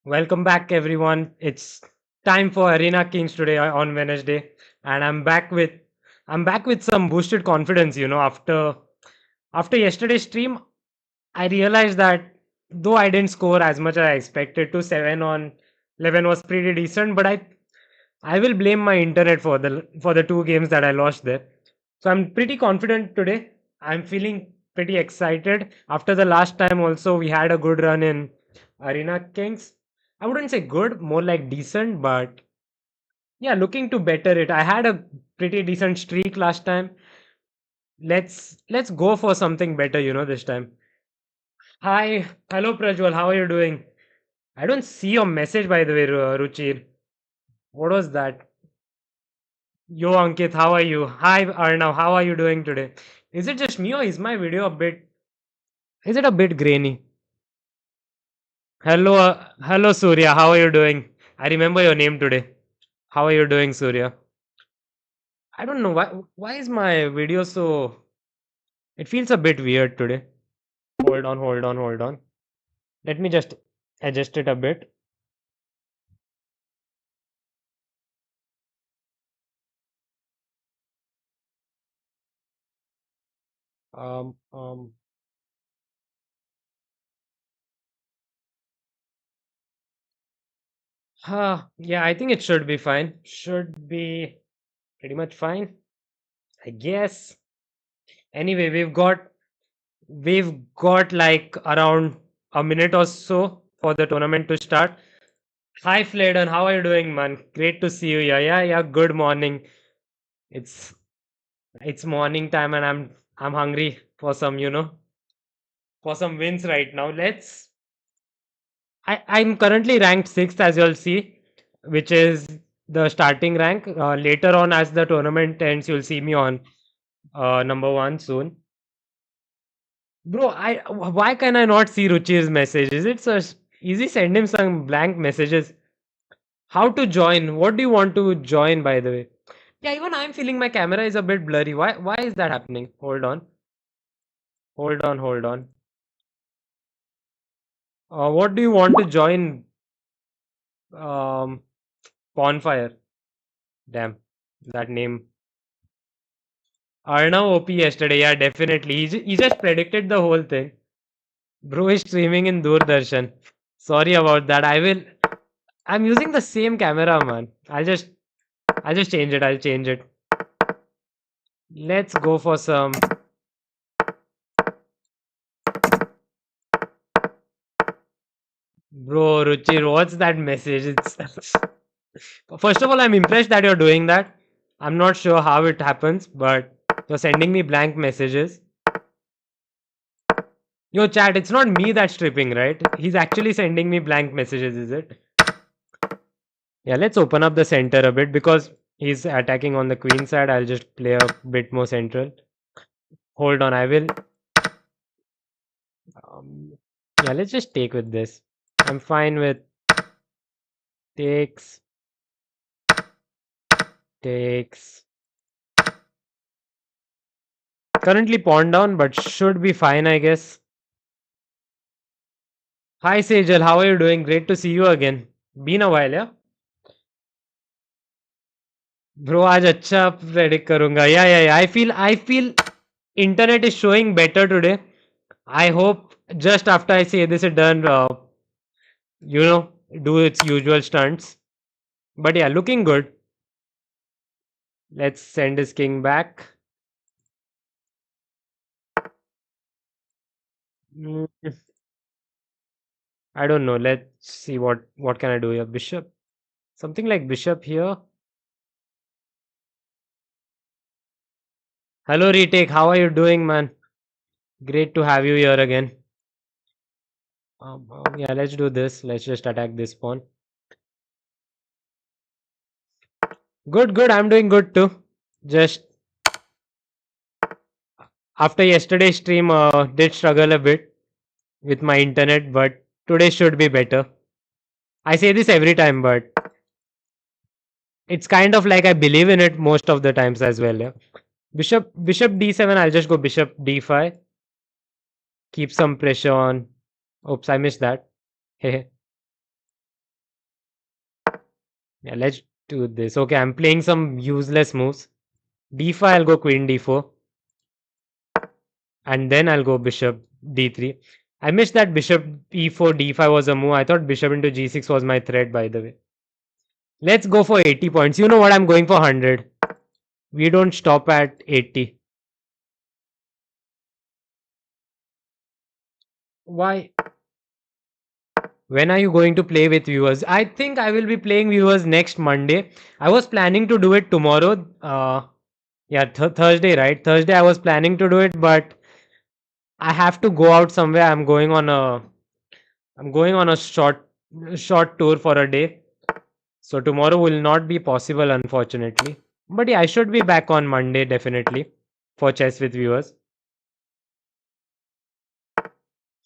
Welcome back, everyone. It's time for Arena Kings today on Wednesday, and I'm back with some boosted confidence. After yesterday's stream, I realized that though I didn't score as much as I expected to, 7 on 11 was pretty decent. But I will blame my internet for the two games that I lost there. So I'm pretty confident today. I'm feeling pretty excited. After the last time, also we had a good run in Arena Kings. I wouldn't say good, more like decent, but yeah, looking to better it. I had a pretty decent streak last time. Let's go for something better, this time. Hi, hello Prajwal, how are you doing? I don't see your message by the way, Ruchir. What was that? Yo Ankit, how are you? Hi Arnav, how are you doing today? Is it just me or is my video a bit? Is it a bit grainy? Hello Surya, how are you doing? I remember your name today. How are you doing, Surya? I don't know why is my video so it feels a bit weird today. Hold on. Let me just adjust it a bit. Um um yeah, I think it should be fine. Should be pretty much fine, I guess. Anyway, we've got like around a minute or so for the tournament to start. Hi Fladen, how are you doing, man? Great to see you. Yeah. Good morning. It's it's morning time and I'm hungry for some wins right now. I'm currently ranked sixth as you'll see, which is the starting rank. Later on, as the tournament ends, you'll see me on number one soon. Bro, I why can I not see Ruchi's message? Is it so easy? Send him some blank messages. How to join? What do you want to join, by the way? Yeah, even I'm feeling my camera is a bit blurry. Why is that happening? Hold on. What do you want to join? Um, Bonfire. Damn, that name. Arnav OP yesterday. Yeah, definitely. He just predicted the whole thing. Bro is streaming in Doordarshan. Sorry about that. I'm using the same camera, man. I'll just change it. I'll change it. Let's go for some. Bro, Ruchir, what's that message? It's first of all, I'm impressed that you're doing that. I'm not sure how it happens, but you're sending me blank messages. Yo, chat, it's not me that's tripping, right? He's actually sending me blank messages, is it? Yeah, let's open up the center a bit because he's attacking on the queen side. I'll just play a bit more central. Hold on, I will. Um, yeah, let's just take with this. I'm fine with takes, takes. Currently pawn down, but should be fine, I guess. Hi, Sejal, how are you doing? Great to see you again. Been a while, yeah? Bro, आज अच्छा predict करूंगा. Yeah. I feel internet is showing better today. I hope just after I say this is done, you know, do its usual stunts. But yeah, looking good. Let's send his king back. Mm, I don't know. Let's see what can I do here. Bishop, something like bishop here. Hello, retake. How are you doing, man? Great to have you here again. Yeah, let's do this. Let's just attack this pawn. Good. I'm doing good too. Just after yesterday's stream, did struggle a bit with my internet, but today should be better. I say this every time, but it's kind of like I believe in it most of the times as well. Yeah. Bishop d7. I'll just go bishop d5. Keep some pressure on. Oops, I missed that. Yeah, let's do this. Okay, I'm playing some useless moves. D5, I'll go queen d4, and then I'll go bishop d3. I missed that bishop e4 d5 was a move. I thought bishop into g6 was my threat, by the way. Let's go for 80 points. You know what? I'm going for 100. We don't stop at 80. Why? When are you going to play with viewers? I think I will be playing viewers next Monday. I was planning to do it tomorrow. Yeah, Thursday, right? Thursday I was planning to do it, but I have to go out somewhere. I'm going on a short tour for a day. So tomorrow will not be possible, unfortunately. But yeah, I should be back on Monday definitely for chess with viewers.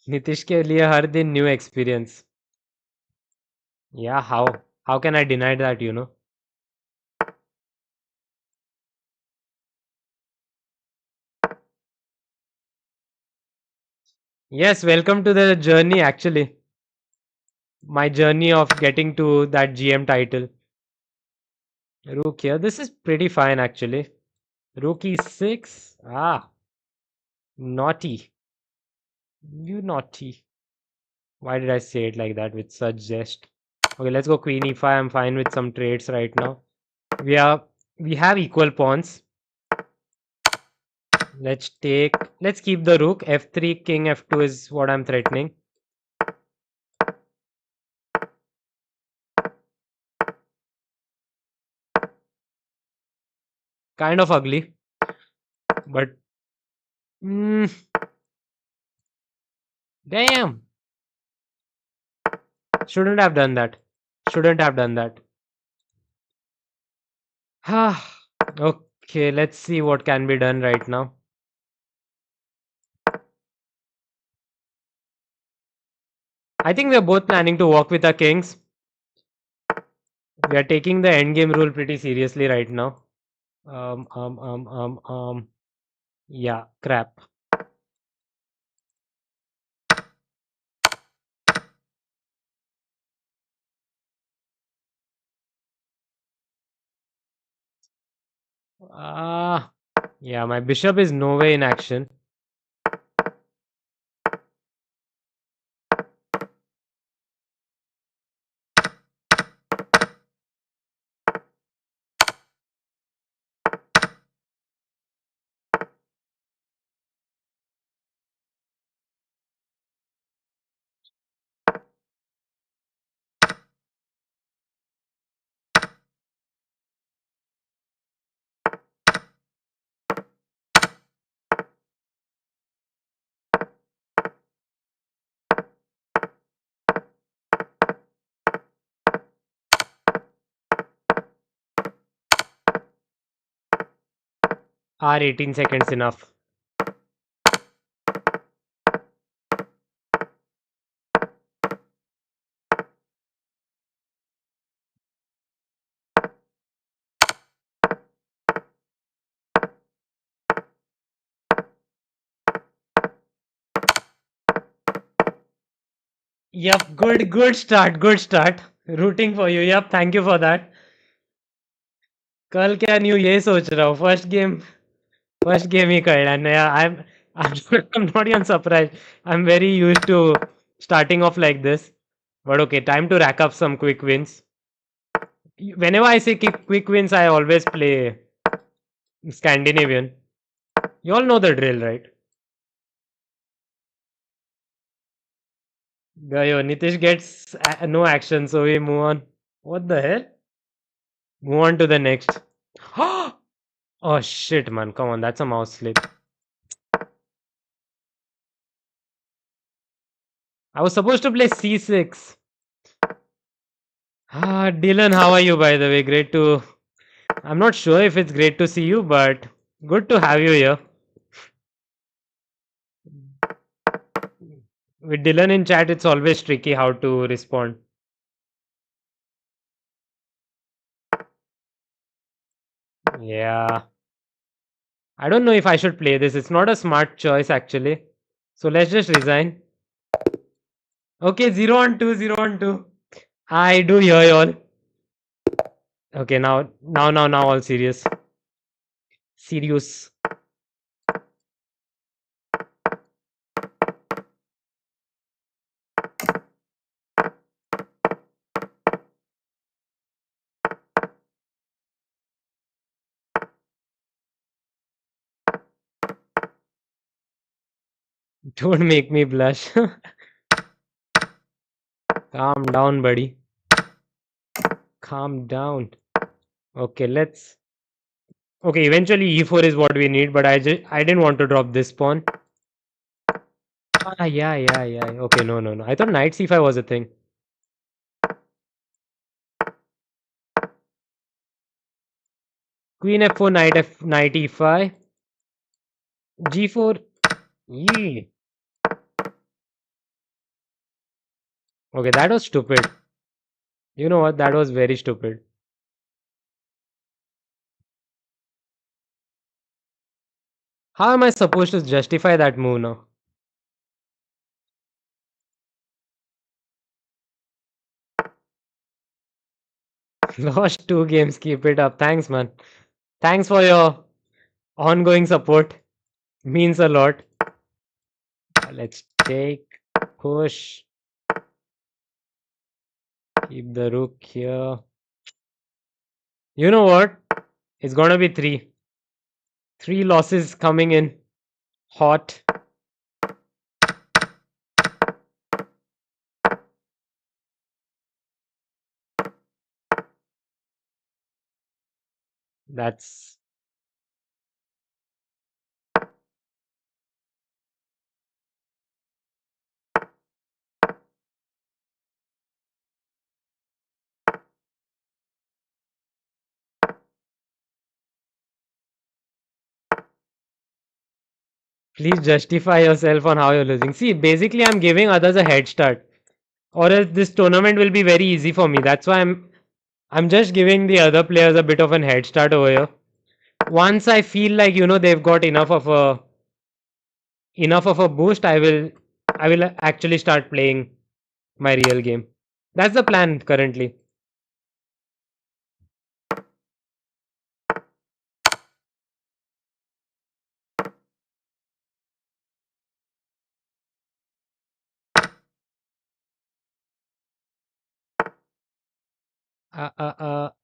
Nitish के लिए हर दिन new experience. Yeah, how can I deny that, you know? Yes, welcome to the journey actually. My journey of getting to that GM title. Rook here. This is pretty fine actually. Rook e6. Ah, naughty. You naughty. Why did I say it like that with such zest? Okay, let's go queen e5. I'm fine with some trades right now. We are we have equal pawns. Let's keep the rook. F3, king f2 is what I'm threatening. Kind of ugly, but mm, damn. Shouldn't have done that. Shouldn't have done that. Okay, let's see what can be done right now. I think we're both planning to walk with our kings. We are taking the endgame rule pretty seriously right now. Um, um, um, um, um. Yeah, crap. Ah, yeah, my bishop is no way in action. Are 18 seconds enough? Yep, good start, good start. Rooting for you. Yep, thank you for that. कल क्या new ये सोच रहा हूँ first game ही कळला नहीं. I'm not even surprised. I'm very used to starting off like this. But okay, time to rack up some quick wins. Whenever I say quick wins, I always play Scandinavian. You all know the drill, right? Gayo, Nitish gets no action, so we move on. What the hell? Move on to the next. Oh shit, man. Come on, that's a mouse slip. I was supposed to play c6. Dylan, how are you, by the way? Great to. I'm not sure if it's great to see you, but good to have you here. With Dylan in chat, it's always tricky how to respond. Yeah. I don't know if I should play this. It's not a smart choice, actually. So let's just resign. Okay, 0 on 2, 0 on 2. I do hear y'all. Okay, now, all serious. Serious. Don't make me blush. Calm down, buddy. Calm down. Okay, let's. Okay, eventually e4 is what we need, but I didn't want to drop this pawn. Ah, yeah. Okay, no. I thought knight c5 was a thing. Queen f4, knight e5, g4. Yee. Okay, that was stupid. You know what? That was very stupid. How am I supposed to justify that move now? Lost two games. Keep it up. Thanks, man. Thanks for your ongoing support. Means a lot. Let's take push. Keep the rook here. You know what? It's gonna be three. Three losses coming in hot. That's please justify yourself on how you're losing. See, basically, I'm giving others a head start, or else this tournament will be very easy for me. That's why I'm just giving the other players a bit of an head start over here. Once I feel like they've got enough of a boost, I will actually start playing my real game. That's the plan currently.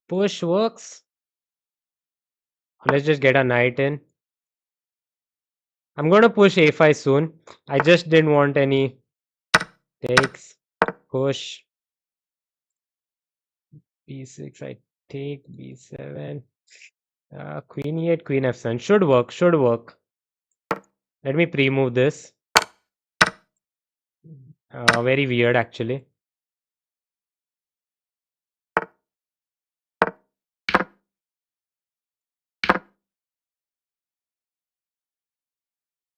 Push works. Let's just get a knight in. I'm gonna push a5 soon. I just didn't want any takes. Push b6. I take b7. Queen e8, queen f7. Should work. Should work. Let me pre-move this. Very weird, actually.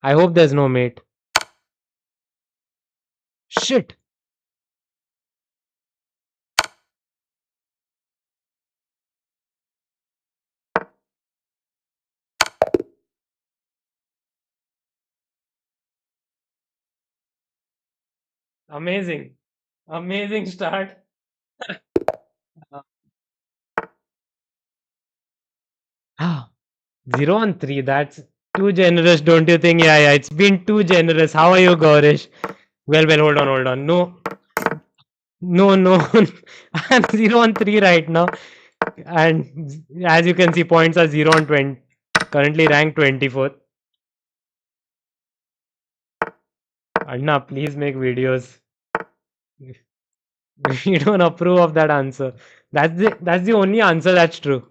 I hope there's no mate. Shit. Amazing. Amazing start. Ah, 0 on 3. That's too generous, don't you think? Yeah. It's been too generous. How are you, Gaurish? Well, hold on. No, no. I'm 0 on 3 right now. And as you can see, points are 0 on 20. Currently ranked 24th. Anna, please make videos. We don't approve of that answer. That's the only answer that's true.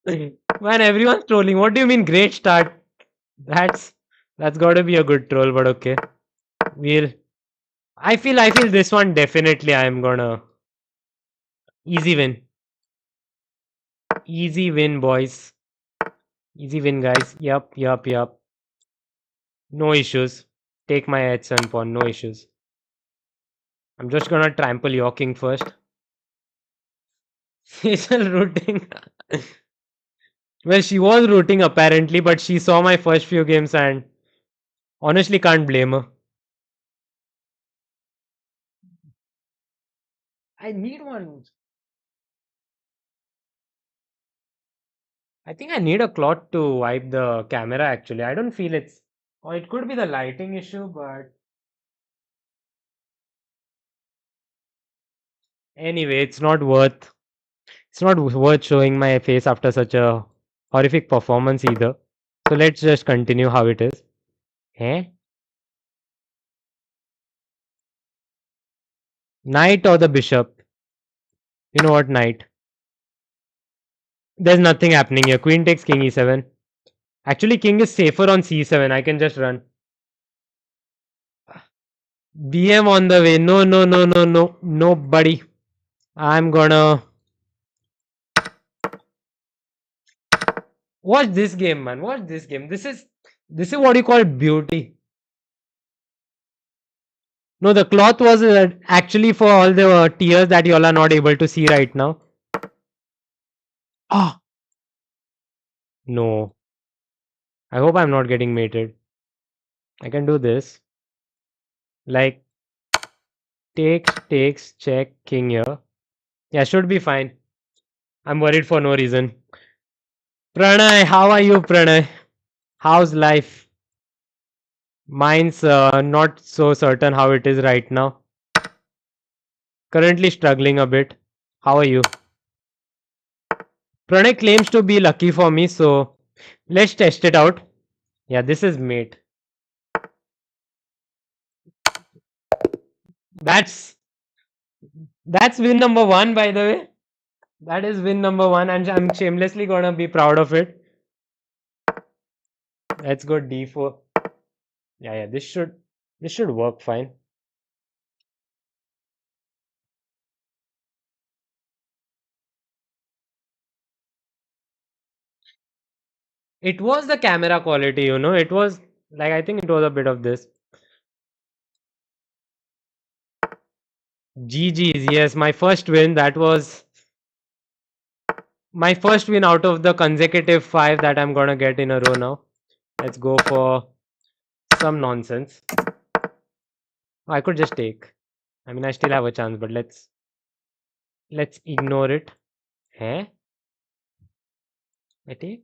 Man, everyone's trolling. What do you mean great start? That's that's gotta be a good troll, but okay. We'll I feel this one definitely I'm gonna easy win. Easy win, boys. Easy win, guys. Yup. No issues. Take my H1 pawn, no issues. I'm just gonna trample your king first. Facial rooting. Well, she was rooting apparently, but she saw my first few games and honestly can't blame her. I need one. I think I need a cloth to wipe the camera actually. I don't feel it's, or it could be the lighting issue, but anyway, it's not worth showing my face after such a horrific performance either. So let's just continue how it is. Eh? Knight or the bishop? You know what, knight? There's nothing happening here. Queen takes king e7. Actually, king is safer on c7. I can just run. BM on the way. No, no, no, no, no. No, buddy. I'm gonna watch this game, man. Watch this game. This is what you call beauty. No, the cloth was actually for all the tears that you all are not able to see right now. Ah, no. I hope I'm not getting mated. I can do this. Like, takes, check, king here. Yeah, should be fine. I'm worried for no reason. Pranay, how are you, Pranay? How's life? Mine's not so certain how it is right now. Currently struggling a bit. How are you? Pranay claims to be lucky for me, so let's test it out. Yeah, this is mate. That's that's win number one, by the way. That is win number one, and I'm shamelessly gonna be proud of it. Let's go d4. Yeah, this should work fine. It was the camera quality, It was like I think it was a bit of this. GG's, yes, my first win. That was my first win out of the consecutive 5 that I'm gonna get in a row now. Let's go for some nonsense. I could just take. I mean, I still have a chance, but let's ignore it. Huh? I take?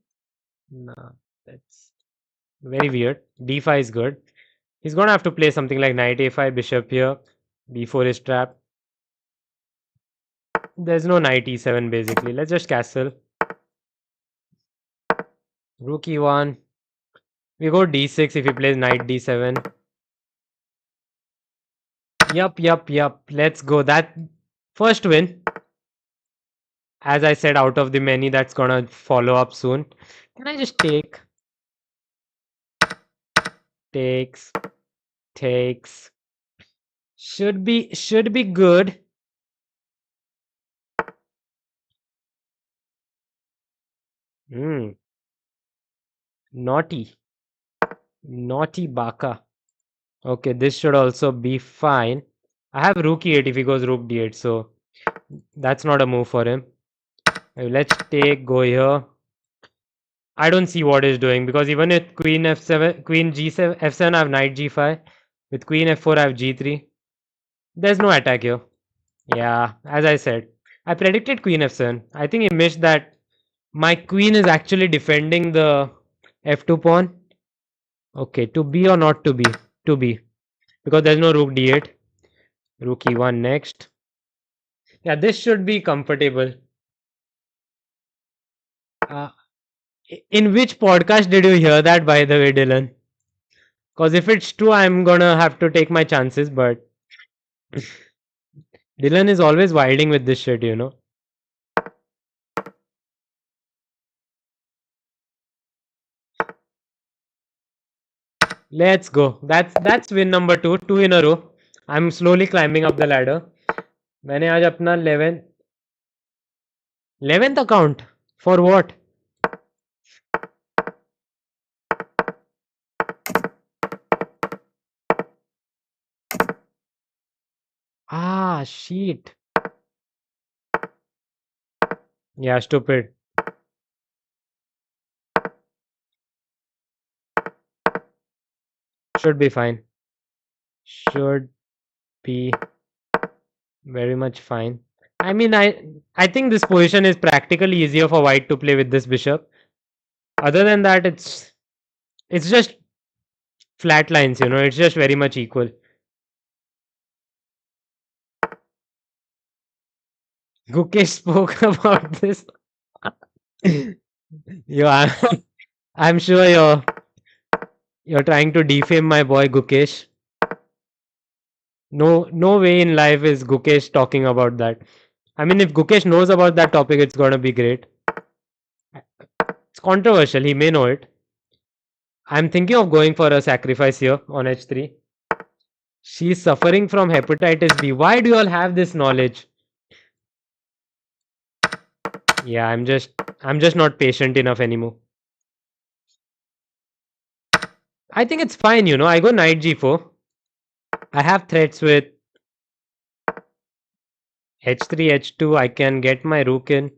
Nah, that's very weird. D5 is good. He's gonna have to play something like knight a5, bishop here. B4 is trapped. There's no knight e7 basically. Let's just castle. Rook e1. We go d6 if he plays knight d7. Yup. Let's go. That first win. As I said, out of the many that's gonna follow up soon. Can I just take? Takes. Takes. Should be good. Hmm. Naughty. Naughty Baka. Okay, this should also be fine. I have rook e8 if he goes rook d8, so that's not a move for him. Let's take, go here. I don't see what he's doing because even with queen f7, queen g7, f7, I have knight g5. With queen f4, I have g3. There's no attack here. Yeah, as I said, I predicted queen f7. I think he missed that my queen is actually defending the f2 pawn. Okay, to be or not to be? To be. Because there's no rook d8. Rook e1 next. Yeah, this should be comfortable. Uh, in which podcast did you hear that, by the way, Dylan? Because if it's true, I'm gonna have to take my chances, but Dylan is always wilding with this shit. Let's go. That's win number 2, 2 in a row. I'm slowly climbing up the ladder. मैंने आज अपना 11th account for what? Ah, shit. Yeah, stupid. Should be fine. Should be very much fine. I mean, I think this position is practically easier for white to play with this bishop. Other than that, it's just flat lines, it's just very much equal. Gukesh spoke about this. Yo, I'm sure you're trying to defame my boy Gukesh. No way in life is Gukesh talking about that. I mean, if Gukesh knows about that topic, it's gonna be great. It's controversial. He may know it. I'm thinking of going for a sacrifice here on H3. She's suffering from hepatitis B. Why do you all have this knowledge? Yeah, I'm just not patient enough anymore. I think it's fine, I go knight G4. I have threats with H3, H2. I can get my rook in.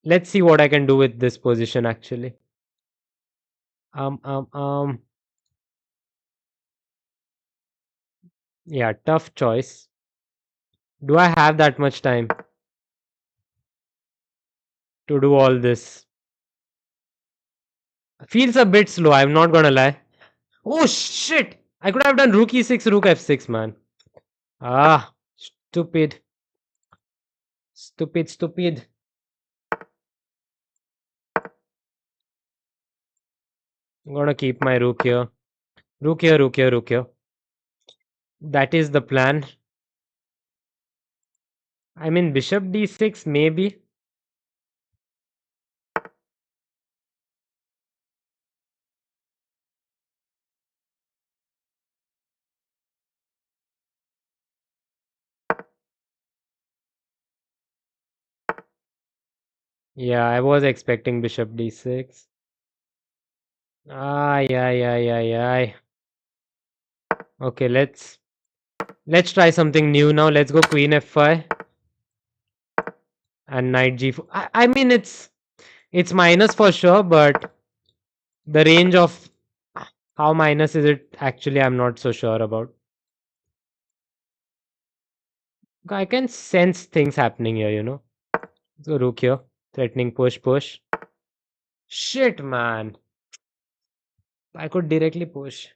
Let's see what I can do with this position actually. Um um um yeah, tough choice. Do I have that much time to do all this? Feels a bit slow, I'm not gonna lie. Oh shit! I could have done rook e6, rook f6, man. Ah, stupid. Stupid, stupid. I'm gonna keep my rook here. Rook here, rook here, rook here. That is the plan. I mean, bishop d6, maybe. Yeah, I was expecting bishop d6. Ay, ay, ay, ay, ay. Okay, let's try something new now. Let's go queen f5 and knight g4. I mean, it's minus for sure, but the range of how minus is it actually, I'm not so sure about. I can sense things happening here. So rook here, threatening push, push. Shit, man. I could directly push.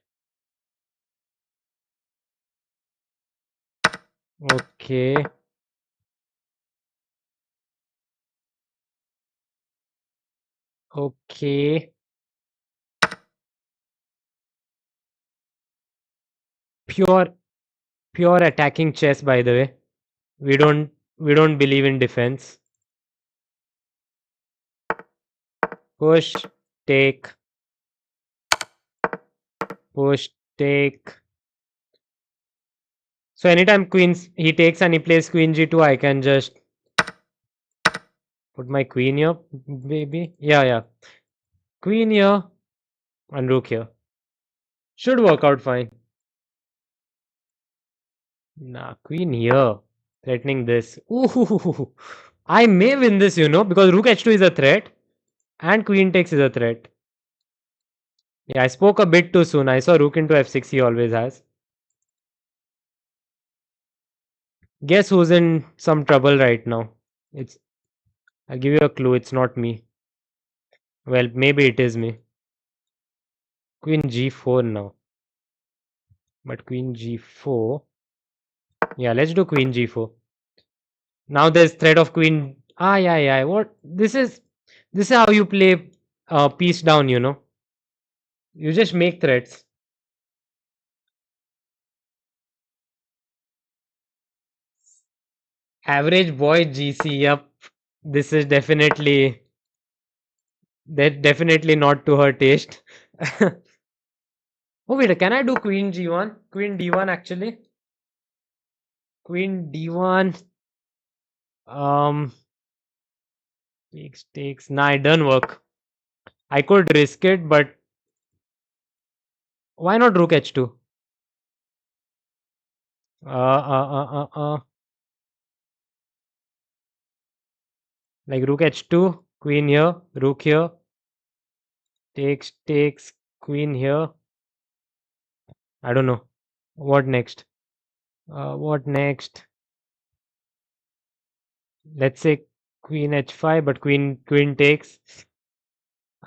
Okay. Okay. Pure, pure attacking chess, by the way. We don't believe in defense. Push, take, push, take. So anytime he takes and he plays queen g2, I can just put my queen here, maybe. Yeah, yeah. Queen here and rook here. Should work out fine. Nah, queen here. Threatening this. Ooh, I may win this, because rook h2 is a threat and queen takes is a threat. Yeah, I spoke a bit too soon. I saw rook into f6 he always has. Guess who's in some trouble right now? It's I'll give you a clue, it's not me. Well, maybe it is me. Queen g4 now. But queen g4. Yeah, let's do queen g4. Now there's threat of queen. Ah, yeah, yeah. What? This is how you play piece down. You just make threats. Average boy GC. Yup. This is definitely not to her taste. Oh wait, can I do queen g1? Queen d1 actually. Queen d1. Um, takes. Nah, it doesn't work. I could risk it, but why not rook h2? Like rook h2, queen here, rook here, takes, queen here. I don't know. What next? What next? Let's say queen h5, but queen takes.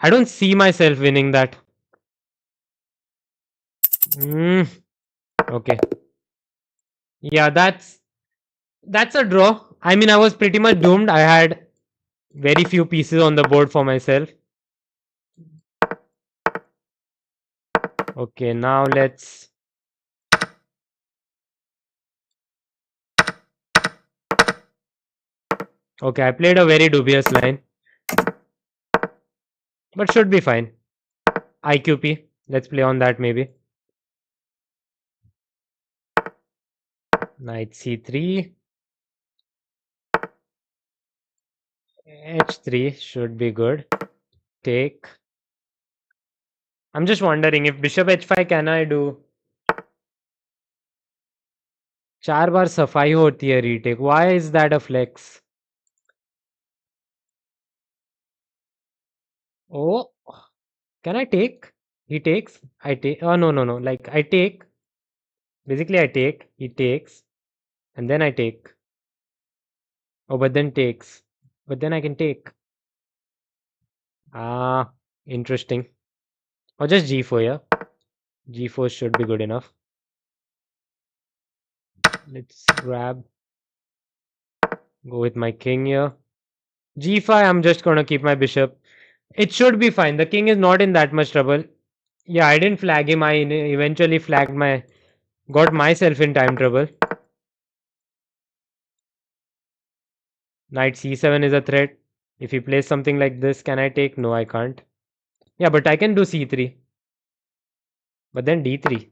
I don't see myself winning that. Mm, okay. Yeah, that's a draw. I mean, I was pretty much doomed. I had very few pieces on the board for myself. Okay, now let's. Okay, I played a very dubious line, but should be fine. IQP. Let's play on that maybe. Knight C3. H3 should be good. Take. I'm just wondering if bishop H5 can I do 4 बार सफाई होती है retake. Why is that a flex? Oh, can I take? He takes. I take. Oh, no, no, no. Like, I take. Basically, I take. He takes. And then I take. Oh, but then takes. But then I can take. Ah, interesting. Or just G4, yeah. G4 should be good enough. Let's grab. Go with my king here. G5, I'm just gonna keep my bishop. It should be fine. The king is not in that much trouble. Yeah, I didn't flag him. I eventually flagged my. Got myself in time trouble. Knight C7 is a threat. If he plays something like this, can I take? No, I can't. Yeah, but I can do C3. But then D3.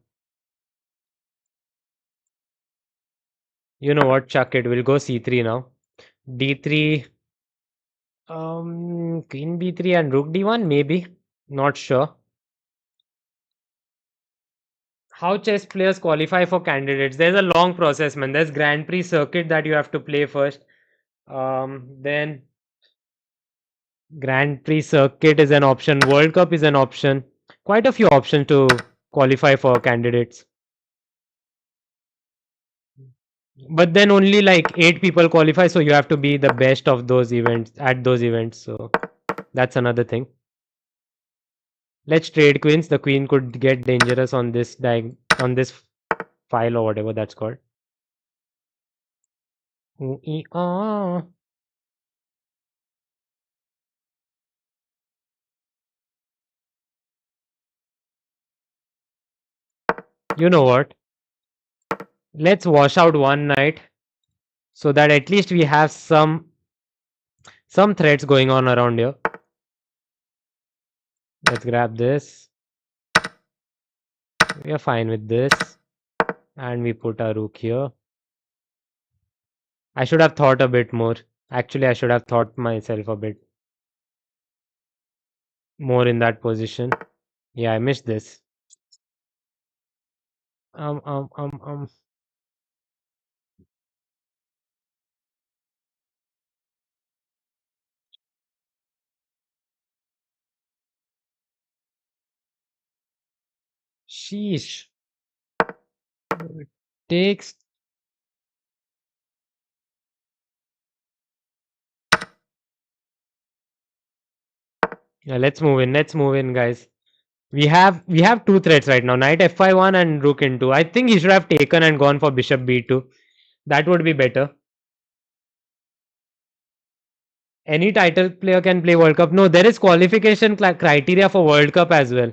You know what? Chuck it. We'll go C3 now. D3. Queen B3 and Rook D1? Maybe. Not sure. How chess players qualify for candidates? There's a long process, man. There's Grand Prix circuit that you have to play first. Then Grand Prix circuit is an option. World Cup is an option. Quite a few options to qualify for candidates. But then only like 8 people qualify, so you have to be the best of those events at those events. So that's another thing. Let's trade queens. The queen could get dangerous on this on this file or whatever that's called. Ooh, ah. You know what? Let's wash out one night so that at least we have some threads going on around here. Let's grab this. We are fine with this. And we put our rook here. I should have thought a bit more. Actually, I should have thought myself a bit more in that position. Yeah, I missed this. Um, um, um, um. Sheesh. Takes. Yeah, let's move in. Let's move in, guys. We have two threats right now. Knight f5 1 and rook in2. I think he should have taken and gone for bishop b2. That would be better. Any title player can play World Cup. No, there is qualification criteria for World Cup as well.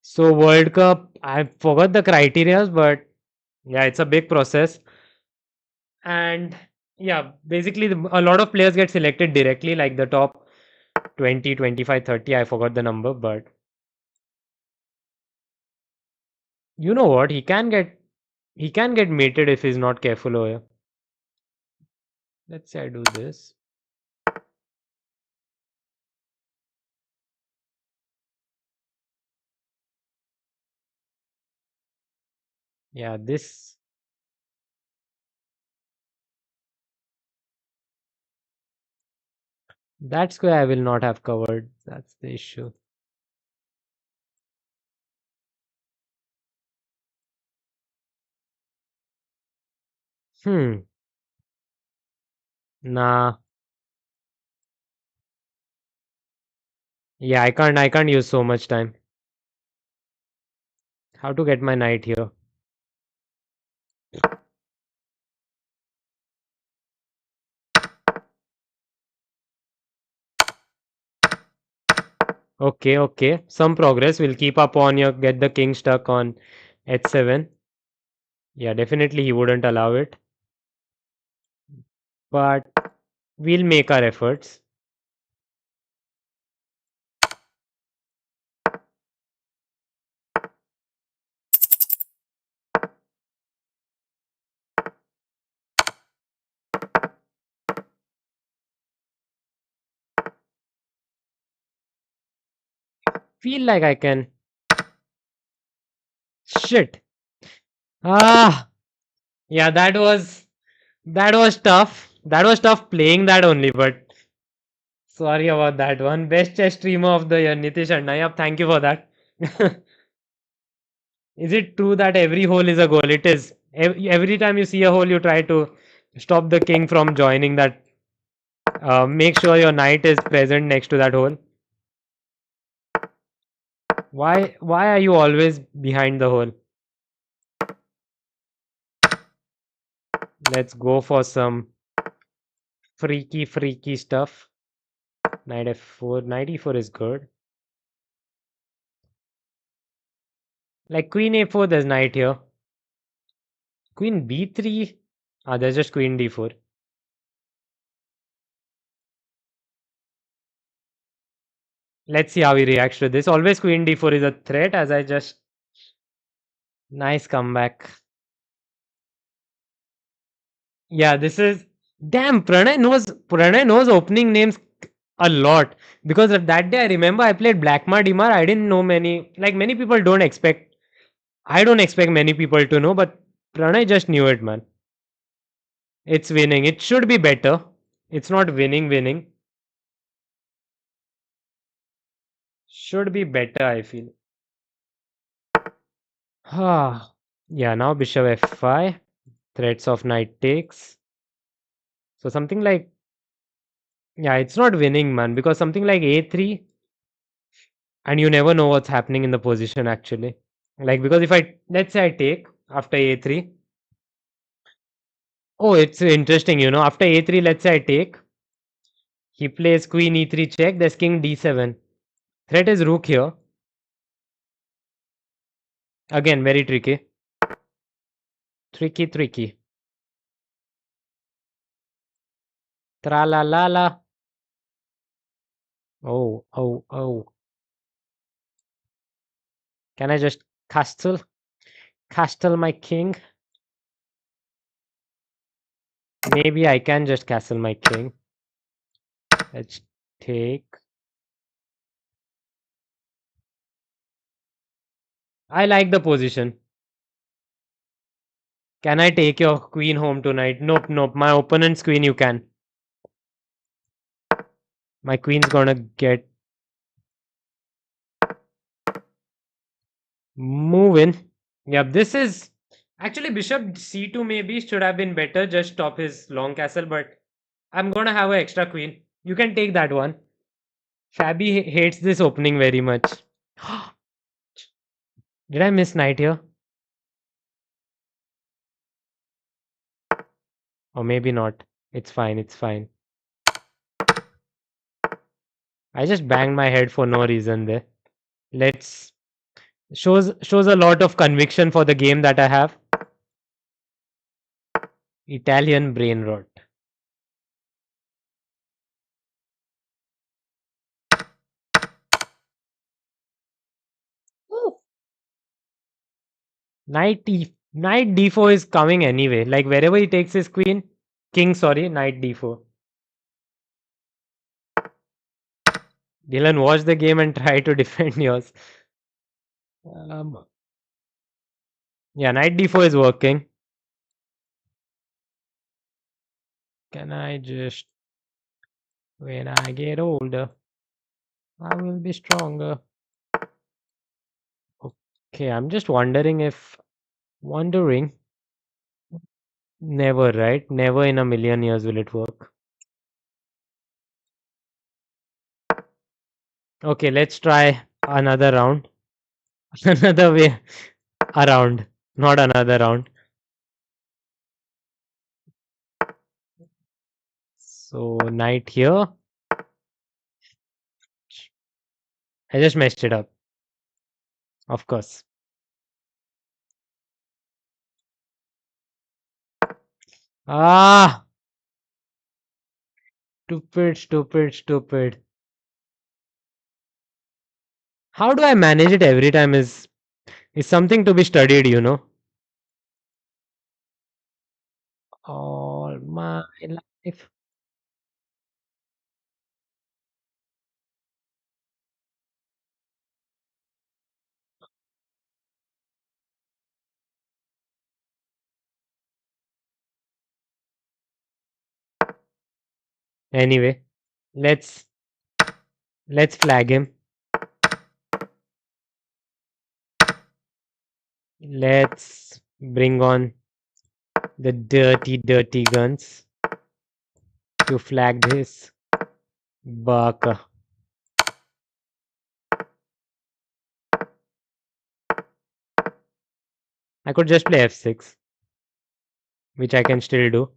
So World Cup, I forgot the criterias, but yeah, it's a big process. And yeah, basically a lot of players get selected directly, like the top 20, 25, 30. I forgot the number, but you know what? He can get mated if he's not careful over here. Let's say I do this. Yeah, this. That square I will not have covered. That's the issue. Hmm. Nah. Yeah, I can't use so much time. How to get my knight here? Okay, okay. Some progress. We'll keep up on your get the king stuck on h7. Yeah, definitely he wouldn't allow it. But we'll make our efforts. Feel like I can. Shit. Ah, yeah, that was tough. That was tough playing that only, but sorry about that one. Best chess streamer of the year, Nitish Annayap. Thank you for that. Is it true that every hole is a goal? It is. Every time you see a hole, you try to stop the king from joining that. Make sure your knight is present next to that hole. Why are you always behind the hole? Let's go for some freaky stuff. Knight f4. Knight e4 is good. Like queen a4, there's knight here. Queen b3. Ah, there's just queen d4. Let's see how he reacts to this. Always queen d4 is a threat, as I just. Nice comeback. Yeah, this is. Damn, Pranay knows opening names a lot. Because of that day, I remember I played Blackmar Dimar. I didn't know many. Like, many people don't expect. I don't expect many people to know, but Pranay just knew it, man. It's winning. It should be better. It's not winning. Should be better, I feel. Ah, yeah, now bishop f5. Threats of knight takes. So something like, yeah, it's not winning, man, because something like a3, and you never know what's happening in the position actually. Like, because if let's say I take after a3. Oh, it's interesting, after a3, let's say I take. He plays queen e3 check, there's king d7. Threat is rook here. Again, very tricky. Tricky. Tra la la la. Oh. Can I just castle? Castle my king? Maybe I can just castle my king. Let's take. I like the position. Can I take your queen home tonight? Nope. My opponent's queen you can. My queen's gonna get moving. Yep, this is actually bishop c2 maybe should have been better. Just stop his long castle, but I'm gonna have an extra queen. You can take that one. Fabi hates this opening very much. Did I miss knight here? Or maybe not. It's fine. I just banged my head for no reason there. Let's shows a lot of conviction for the game that I have. Italian brain rot. Knight d4 is coming anyway. Like wherever he takes his king, sorry, knight d4. Dylan, watch the game and try to defend yours. Um, yeah, knight d4 is working. Can I just, when I get older, I will be stronger. Okay, I'm just wondering, never, right? Never in a million years will it work. Okay, let's try another round. Another way around, not another round. So knight here. I just messed it up, of course. Ah, stupid, stupid, stupid. How do I manage it every time is something to be studied. All my life. Anyway, let's let's flag him. Let's bring on the dirty, dirty guns to flag this baka. I could just play f6, which I can still do.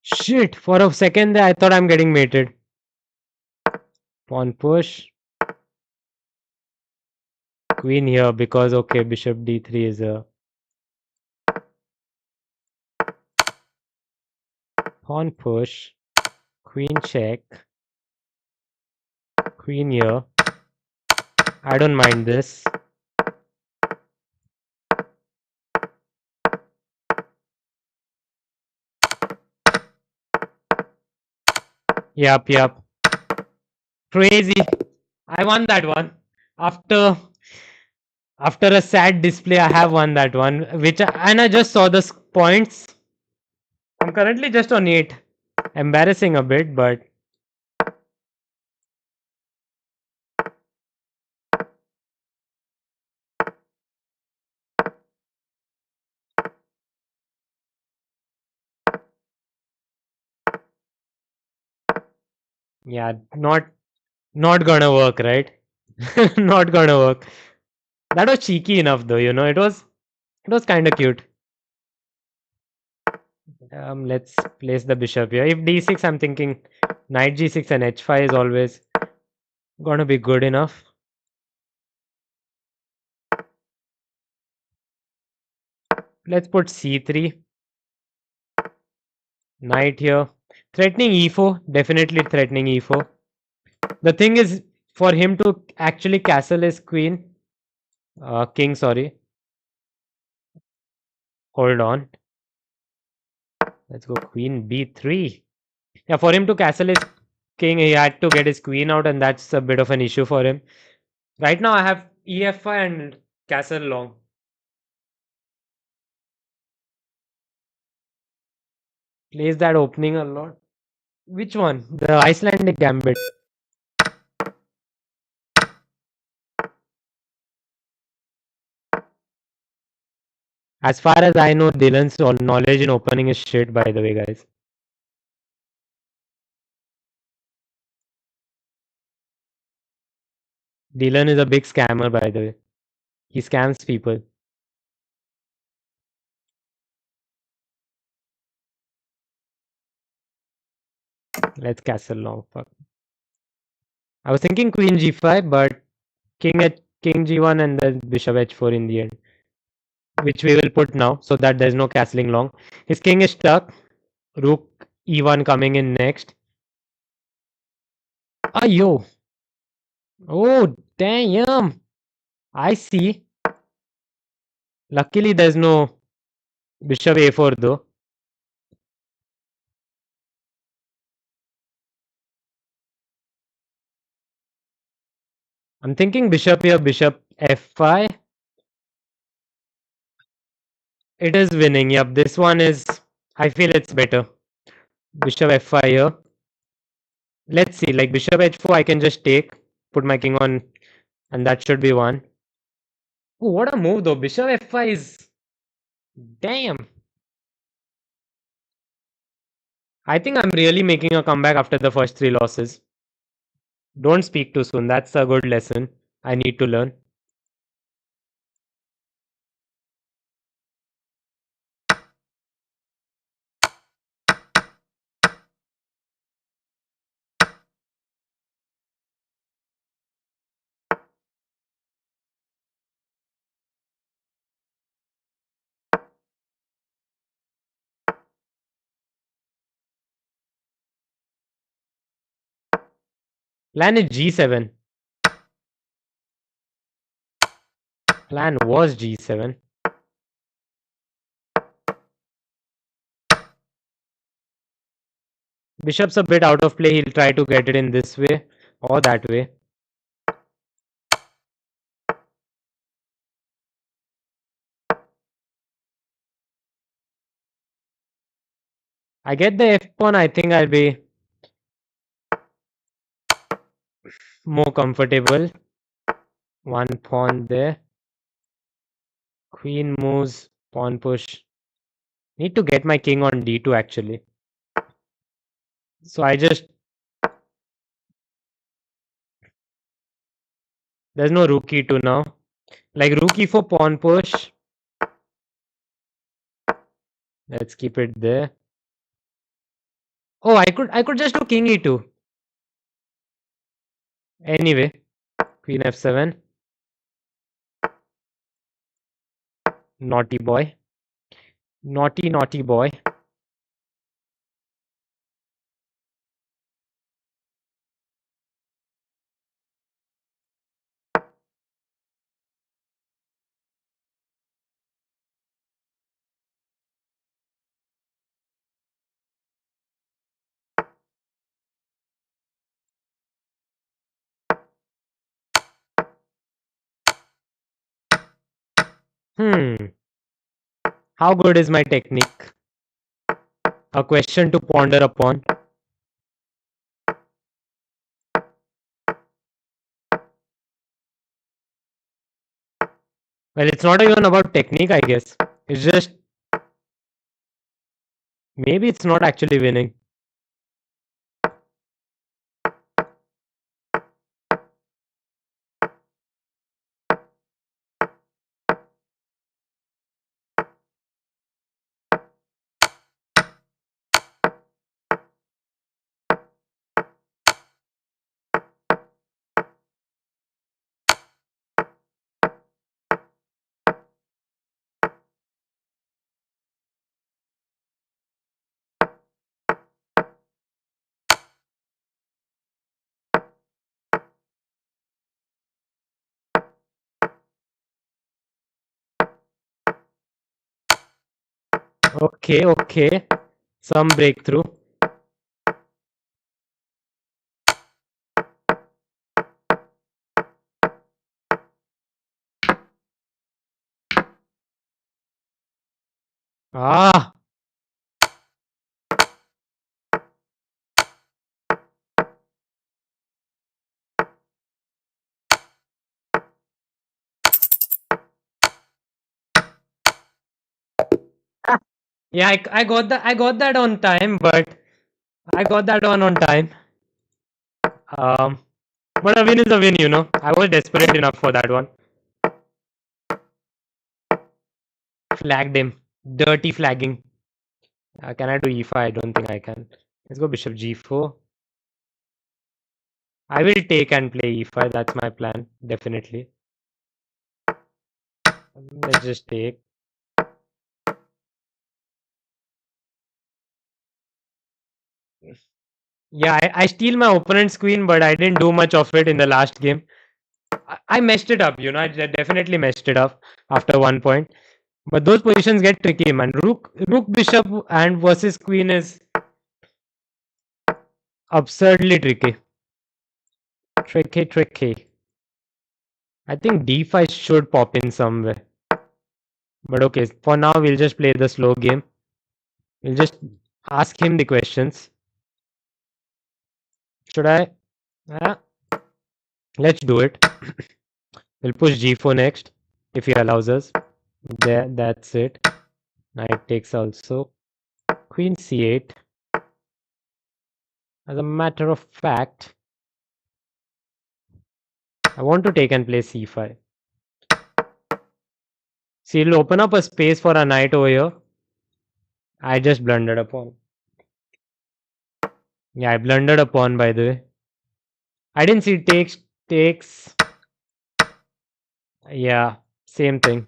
Shit! For a second there, I thought I'm getting mated. Pawn push. Queen here because okay, bishop d3 is a pawn push. Queen check. Queen here. I don't mind this. Yup, yup. Crazy. I won that one. After after a sad display, I have won that one. And I just saw the points. I'm currently just on 8. Embarrassing a bit, but yeah, not gonna work, right? Not gonna work. That was cheeky enough though, it was kind of cute. Let's place the bishop here. If d6, I'm thinking knight g6 and h5 is always gonna be good enough. Let's put c3. Knight here. Threatening e4. Definitely threatening e4. The thing is, for him to actually castle his king, sorry. Hold on. Let's go queen b3. Yeah, for him to castle his king, he had to get his queen out, and that's a bit of an issue for him. Right now, I have ef5 and castle long. Plays that opening a lot. Which one? The Icelandic gambit. As far as I know, Dylan's knowledge in opening is shit, by the way, guys. Dylan is a big scammer, by the way. He scams people. Let's castle long. Fuck. I was thinking queen g5, but king g1 and then bishop h4 in the end, which we will put now so that there's no castling long. His king is stuck. Rook e1 coming in next. Ah, yo. Oh, damn. I see. Luckily, there's no bishop a4 though. I'm thinking bishop here, bishop f5. It is winning. Yep, this one is. I feel it's better. Bishop f5 here. Let's see, like bishop h4, I can just take, put my king on, and that should be one. Oh, what a move though. Bishop f5 is. Damn. I think I'm really making a comeback after the first three losses. Don't speak too soon. That's a good lesson I need to learn. Plan is g7. Plan was g7. Bishop's a bit out of play. He'll try to get it in this way or that way. I get the f pawn. I think I'll be more comfortable. One pawn there. Queen moves. Pawn push. Need to get my king on d2 actually. So I just. There's no rook e2 now. Like rook e4 pawn push. Let's keep it there. Oh, I could just do king e2. Anyway, queen f7. Naughty boy. Naughty, naughty boy. How good is my technique? A question to ponder upon. Well, it's not even about technique, I guess. It's just. Maybe it's not actually winning. Okay, okay. Some breakthrough. Ah! Yeah, I got that on time, but I got that one on time. Um, but a win is a win, you know. I was desperate enough for that one. Flagged him. Dirty flagging. Can I do e5? I don't think I can. Let's go bishop g4. I will take and play e5. That's my plan. Definitely. Let's just take. Yeah, I steal my opponent's queen, but I didn't do much of it in the last game. I messed it up, you know. I definitely messed it up after one point. But those positions get tricky, man. Rook, bishop, and versus queen is absurdly tricky. Tricky. I think d5 should pop in somewhere. But okay, for now we'll just play the slow game. We'll just ask him the questions. Should I? Uh, let's do it. We'll push g4 next if he allows us. There, that's it. Knight takes also. Queen c8. As a matter of fact, I want to take and play c5. See, it'll open up a space for a knight over here. I just blundered a pawn. Yeah, I blundered a pawn, by the way. I didn't see takes. Yeah, same thing.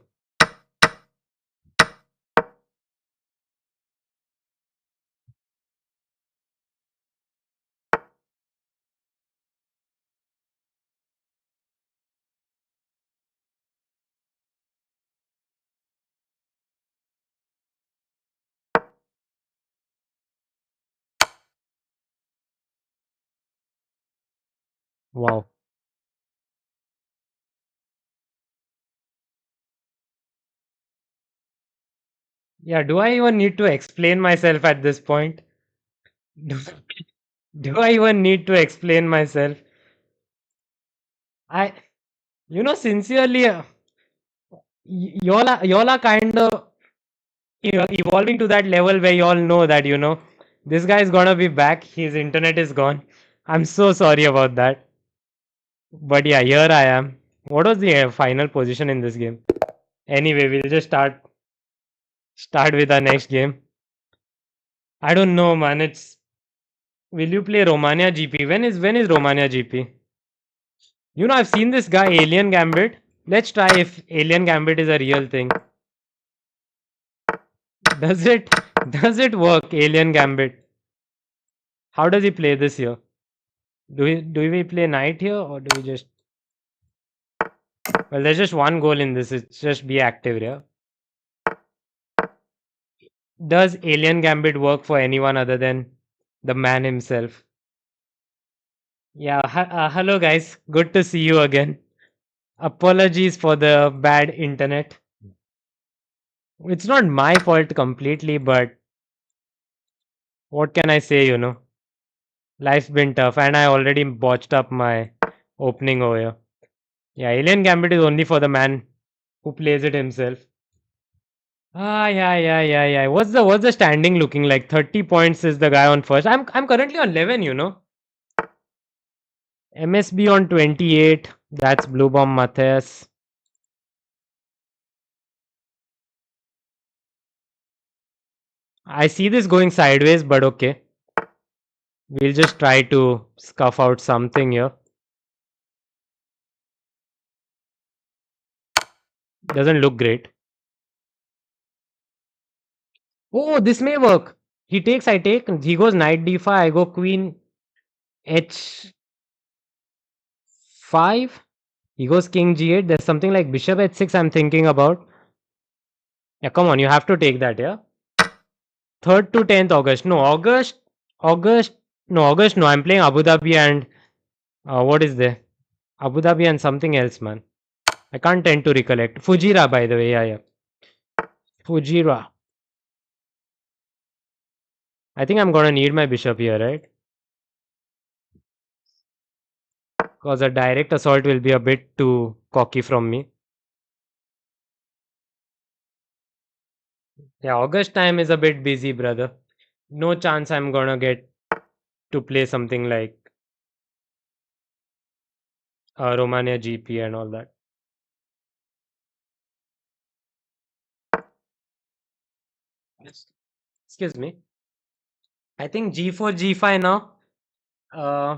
Wow. Yeah, do I even need to explain myself at this point? Do, do I even need to explain myself? I, sincerely, y'all are kind of evolving to that level where y'all know that, this guy is gonna be back. His internet is gone. I'm so sorry about that. But yeah, here I am. What was the final position in this game? Anyway, we'll just start with our next game. I don't know, man. Will you play Romania GP? When is Romania GP? I've seen this guy Alien Gambit. Let's try if Alien Gambit is a real thing. Does it does it work, Alien Gambit? How does he play this here? Do we play knight here or do we just well there's just one goal in this, it's just be active here. Does Alien Gambit work for anyone other than the man himself? Yeah, hello guys. Good to see you again. Apologies for the bad internet. It's not my fault completely, but what can I say? Life's been tough and I already botched up my opening over here. Yeah, Alien Gambit is only for the man who plays it himself. Yeah. What's the standing looking like? 30 points is the guy on first. I'm currently on 11. MSB on 28. That's Blue Bomb Matthias. I see this going sideways, but okay. We'll just try to scuff out something here. Doesn't look great. Oh, this may work. He takes, I take. He goes knight d5. I go queen h5. He goes king g8. There's something like bishop h6 I'm thinking about. Yeah, come on. You have to take that, yeah? 3rd to 10th August. No, August. No, August. No, I'm playing Abu Dhabi and what is there? Abu Dhabi and something else, man. I can't tend to recollect. Fujira, by the way. Yeah. Fujira. I think I'm gonna need my bishop here, right? Because a direct assault will be a bit too cocky from me. Yeah, August time is a bit busy, brother. No chance I'm gonna get to play something like Romania GP and all that. Excuse me. I think G4, G5 now. Uh,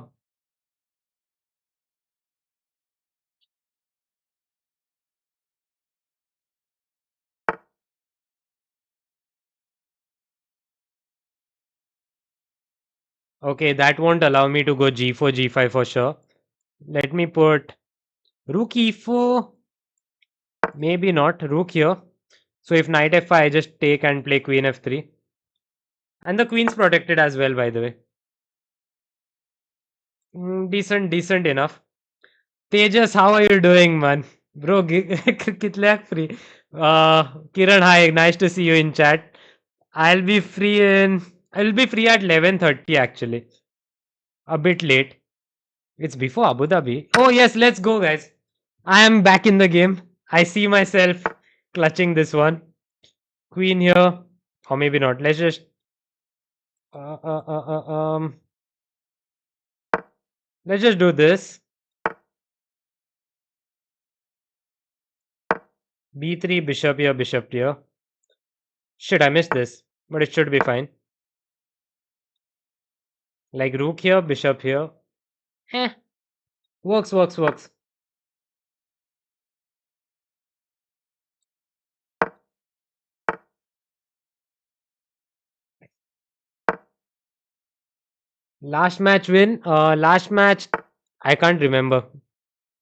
okay, that won't allow me to go G4, G5 for sure. Let me put Rook E4. Maybe not. Rook here. So if knight F5, I just take and play Queen F3. And the queen's protected as well, by the way. Decent enough. Tejas, how are you doing, man? Bro, kitlayak free. Kiran, hi. Nice to see you in chat. I'll be free in. I'll be free at 11:30 actually. A bit late. It's before Abu Dhabi. Oh yes, let's go, guys. I am back in the game. I see myself clutching this one. Queen here, or maybe not. Let's just. Uh, uh, uh, uh, um. Let's just do this. B3, bishop here, bishop here. Shit, I missed this, but it should be fine. Like rook here, bishop here. Eh, works, works, works. Last match win. Last match, I can't remember.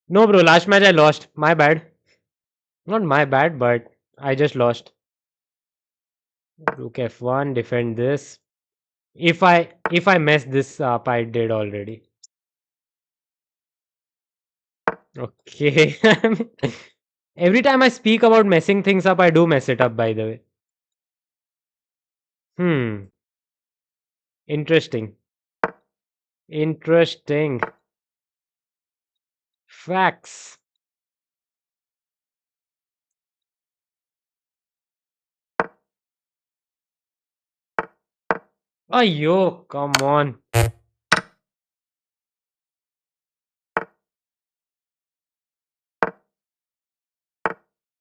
No, bro, last match I lost. My bad. Not my bad, but I just lost. Rook f1, defend this. If I mess this up, I did already. Okay. Every time I speak about messing things up, I do mess it up, by the way. Hmm. Interesting. Interesting. Facts. Oh, yo, come on.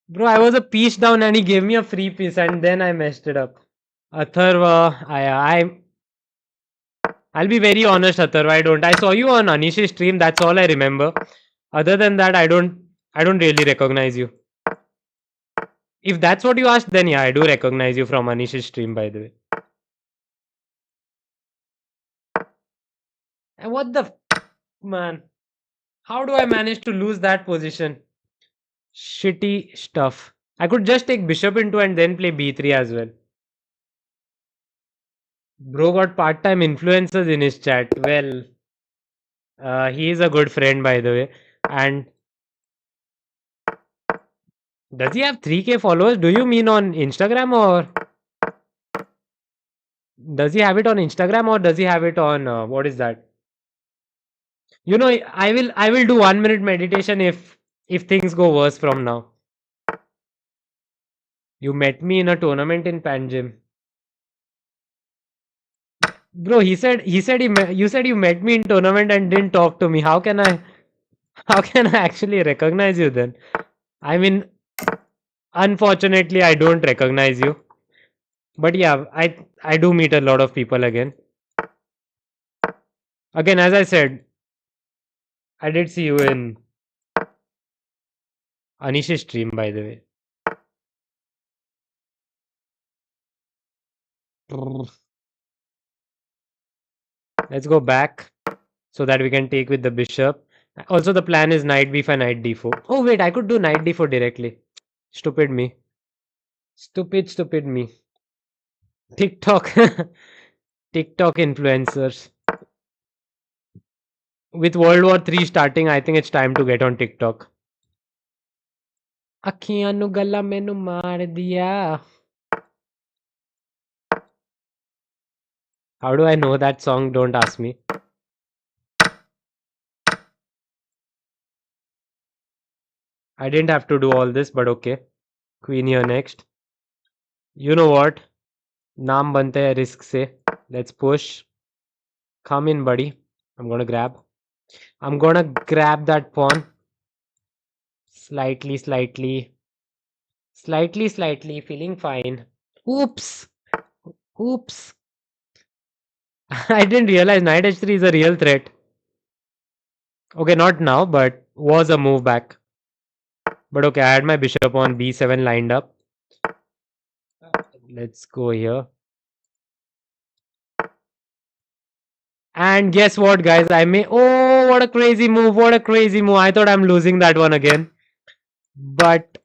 Bro, I was a piece down and he gave me a free piece and then I messed it up. Atharva, I'll be very honest, Atharva, I don't. I saw you on Anish's stream, that's all I remember. Other than that, I don't really recognize you. If that's what you asked, then yeah, I do recognize you from Anish's stream, by the way. And what the man? How do I manage to lose that position? Shitty stuff. I could just take bishop into and then play b3 as well. Bro got part-time influencers in his chat. Well, he is a good friend, by the way. And does he have 3K followers? Do you mean on Instagram, or does he have it on Instagram, or does he have it on what is that? You know, I will do 1 minute meditation if things go worse from now. You met me in a tournament in Panjim. Bro, you said you met me in tournament and didn't talk to me. How can I actually recognize you then? I mean, unfortunately, I don't recognize you. But yeah, I do meet a lot of people again. Again, as I said, I did see you in Anish's stream, by the way. Let's go back so that we can take with the bishop. Also, the plan is knight b5, knight d4. Oh wait, I could do knight d4 directly. Stupid me. Stupid me. TikTok. TikTok influencers. With World War 3 starting, I think it's time to get on TikTok. ਅੱਖੀਆਂ ਨੂੰ ਗੱਲਾਂ ਮੈਨੂੰ ਮਾਰ ਦਿਆ. How do I know that song? Don't ask me. I didn't have to do all this, but okay. Queen here next. You know what? नाम बनते हैं risk से. Let's push. Come in, buddy. I'm gonna grab that pawn. Slightly, feeling fine. Oops. Oops. I didn't realize knight h3 is a real threat. Okay, not now, but was a move back. But okay, I had my bishop on b7 lined up. Let's go here. And guess what, guys? Oh, what a crazy move. What a crazy move. I thought I'm losing that one again. But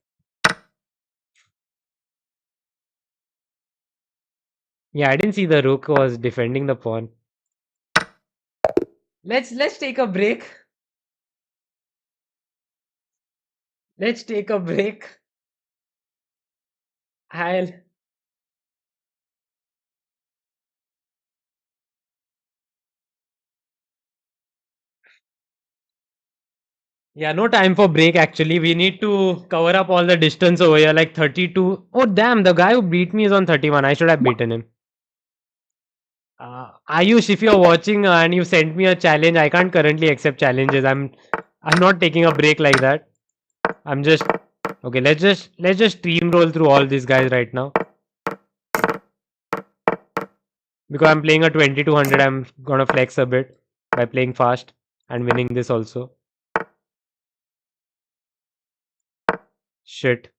yeah, I didn't see the rook was defending the pawn. Let's take a break. Let's take a break. I'll Yeah, no time for break actually. We need to cover up all the distance over here, like 32. Oh, damn, the guy who beat me is on 31. I should have beaten him. Ayush, if you're watching and you sent me a challenge, I can't currently accept challenges. I'm not taking a break like that. I'm just okay. Let's just steamroll through all these guys right now because I'm playing a 2200. I'm gonna flex a bit by playing fast and winning this also. Shit.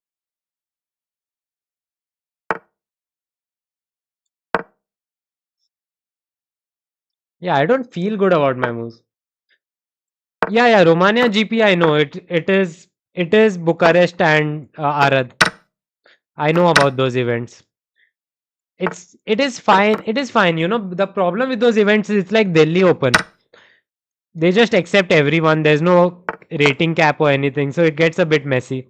Yeah, I don't feel good about my moves. Yeah, yeah, Romania GP. I know it. It is Bucharest and Arad. I know about those events. It is fine. It is fine. The problem with those events is it's like Delhi Open. They just accept everyone. There's no rating cap or anything, so it gets a bit messy.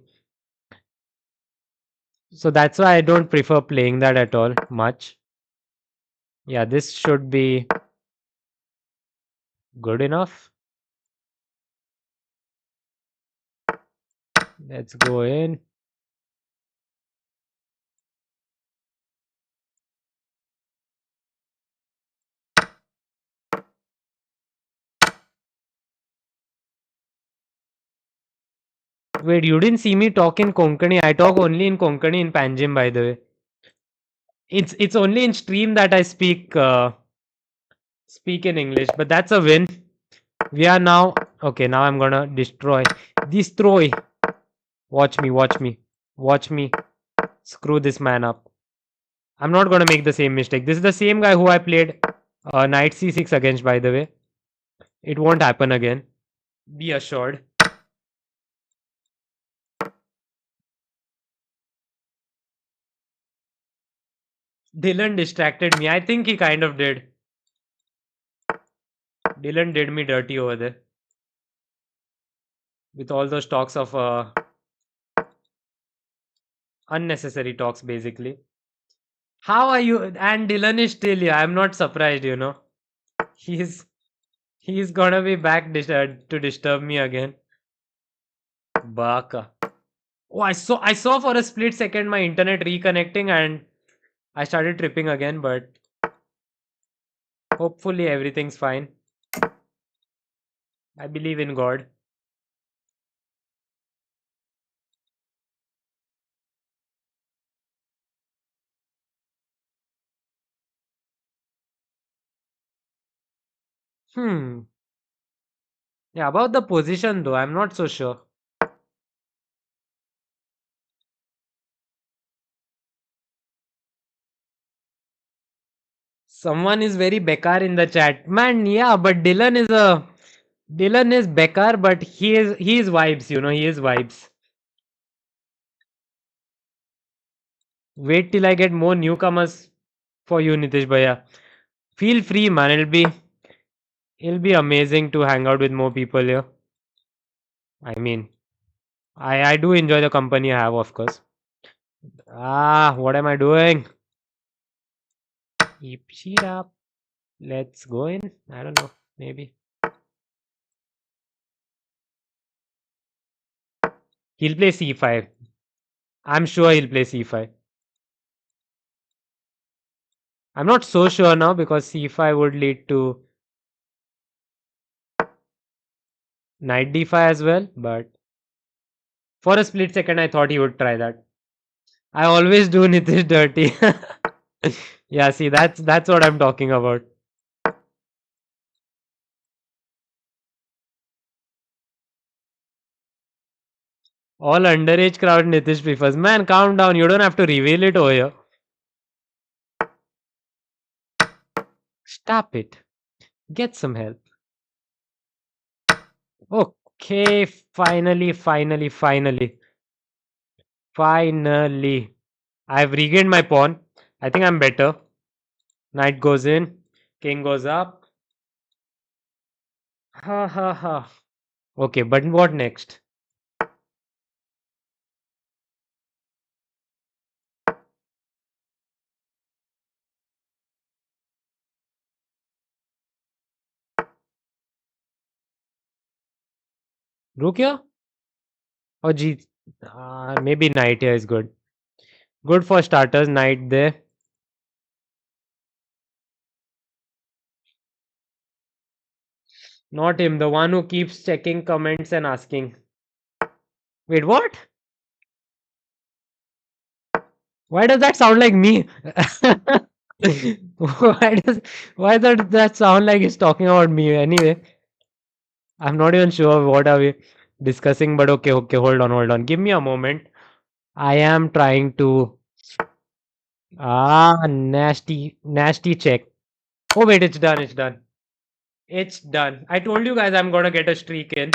So that's why I don't prefer playing that at all much. Yeah, this should be good enough. Let's go in. Wait, you didn't see me talk in Konkani. I talk only in Konkani in Panjim, by the way. It's only in stream that I speak in English, but that's a win. We are now okay. Now I'm gonna destroy. Watch me, watch me, watch me. Screw this man up. I'm not gonna make the same mistake. This is the same guy who I played knight c6 against, by the way. It won't happen again. Be assured. Dylan distracted me. I think he kind of did. Dylan did me dirty over there with all those talks of unnecessary talks, basically. How are you? And Dylan is still here. I'm not surprised. He's he's gonna be back to disturb me again. Baka. Oh, I saw for a split second my internet reconnecting and I started tripping again, but hopefully everything's fine. I believe in God. Hmm. Yeah, about the position though, I'm not so sure. Someone is very Bekar in the chat. Man, yeah, but Dylan is Bekar, but he is vibes, he is vibes. Wait till I get more newcomers for you, Nitish Bhaiya. Feel free, man. It'll be amazing to hang out with more people here. I mean, I do enjoy the company I have, of course. What am I doing? Keep sheet up. Let's go in. I don't know. Maybe. He'll play c5. I'm sure he'll play c5. I'm not so sure now because c5 would lead to knight d5 as well. But for a split second, I thought he would try that. I always do Nitish dirty. Yeah, see, that's what I'm talking about. All underage crowd Nitish prefers. Man, calm down. You don't have to reveal it over here. Stop it. Get some help. Okay, finally, finally, finally. Finally. I've regained my pawn. I think I'm better. Knight goes in. King goes up. Ha ha ha. Okay, but what next? Rook here or G? Maybe knight here is good. Good for starters. Knight there. Not him. The one who keeps checking comments and asking. Wait, what? Why does that sound like me? why does why does that sound like he's talking about me? Anyway, I'm not even sure what are we discussing, but okay, okay, hold on. Give me a moment. I am trying to nasty, nasty check. Oh wait, it's done, it's done. It's done. I told you guys I'm gonna get a streak in.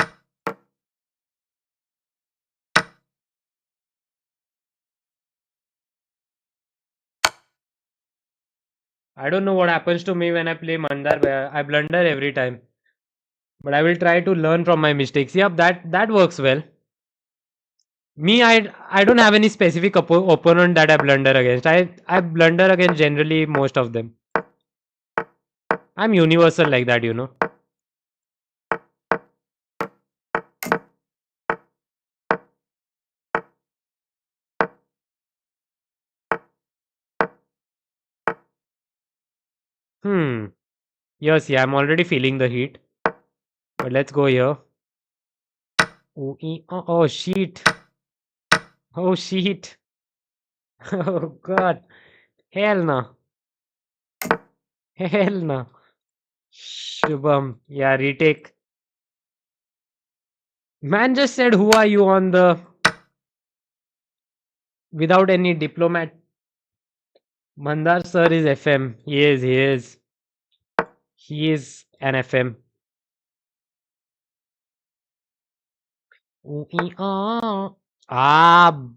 I don't know what happens to me when I play Mandar, where I blunder every time. But I will try to learn from my mistakes. Yep, that works well. Me, I don't have any specific opponent that I blunder against. I blunder against generally most of them. I'm universal like that, you know. Hmm. Yes, yeah, I'm already feeling the heat. But let's go here. Oh, shit. Oh, shit. Oh, God. Hell no. Hell no. Shubham. Yeah, retake. Man just said, who are you on the... Without any diplomat. Mandar sir is FM. He is, he is. He is an FM.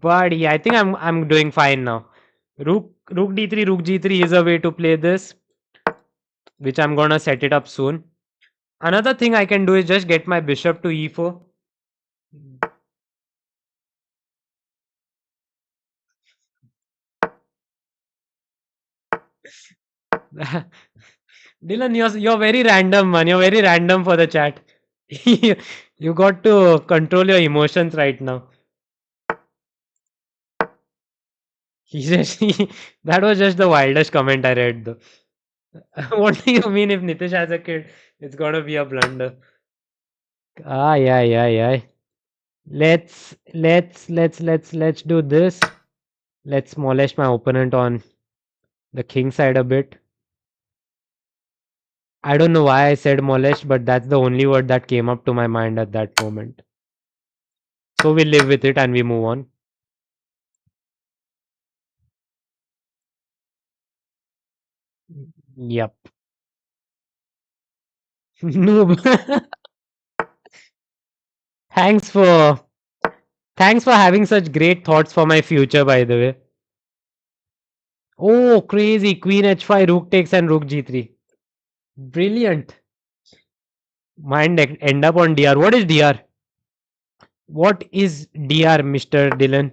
Buddy, I think I'm doing fine now. Rook d3, rook g3 is a way to play this, which I'm gonna set it up soon. Another thing I can do is just get my bishop to e4. Dylan, you're very random, man. You're very random for the chat. You got to control your emotions right now. He just that was just the wildest comment I read though. What do you mean if Nitish has a kid? It's gonna be a blunder. Yeah, yeah, yeah. Let's do this. Let's molest my opponent on the king side a bit. I don't know why I said molest, but that's the only word that came up to my mind at that moment. So we live with it and we move on. Yep. Noob. thanks for thanks for having such great thoughts for my future, by the way. Oh, crazy. Queen h5, rook takes and rook g3. Brilliant. Mind end up on dr. What is dr? What is dr, Mr. Dylan?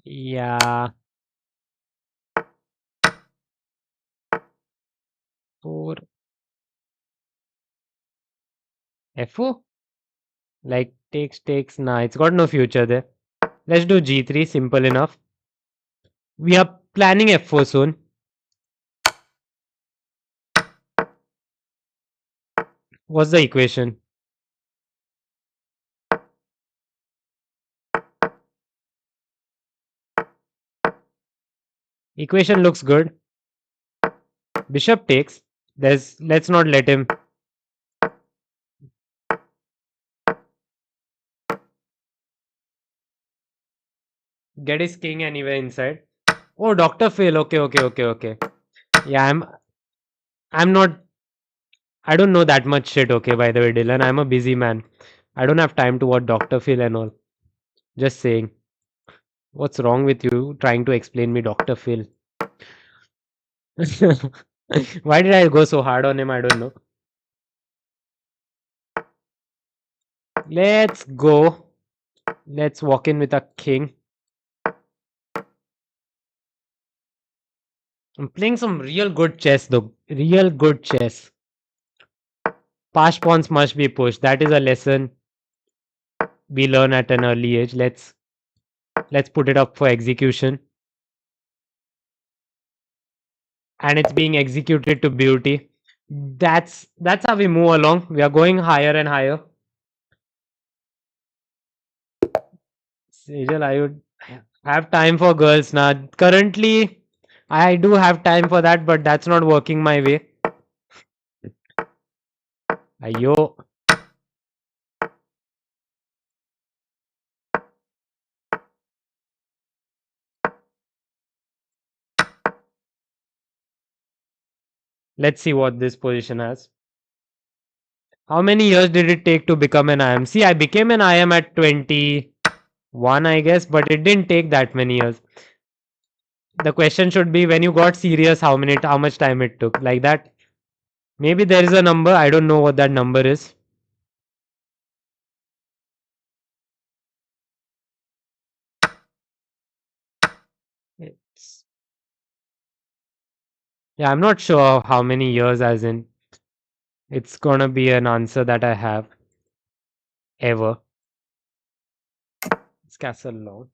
Yeah. 4 F4? Like takes. Nah, it's got no future there. Let's do G3, simple enough. We are planning F4 soon. What's the equation? Equation looks good. Bishop takes. Let's not let him. Get his king anywhere inside. Oh, Dr. Phil. Okay. Yeah, I'm not I don't know that much shit, okay, by the way, Dylan. I'm a busy man. I don't have time to watch Dr. Phil and all. Just saying. What's wrong with you trying to explain me Dr. Phil? Why did I go so hard on him? I don't know. Let's go. Let's walk in with a king. I'm playing some real good chess though. Real good chess. Past pawns must be pushed. That is a lesson we learn at an early age. Let's put it up for execution. And it's being executed to beauty. That's how we move along. We are going higher and higher. Sejal, I would have time for girls now. Currently, I do have time for that, but that's not working my way. Ayo. Let's see what this position has. How many years did it take to become an IM? See, I became an IM at 21, I guess, but it didn't take that many years. The question should be when you got serious, how much time it took. Like that. Maybe there is a number. I don't know what that number is. It's Yeah, I'm not sure how many years, as in, it's gonna be an answer that I have ever. It's castle long.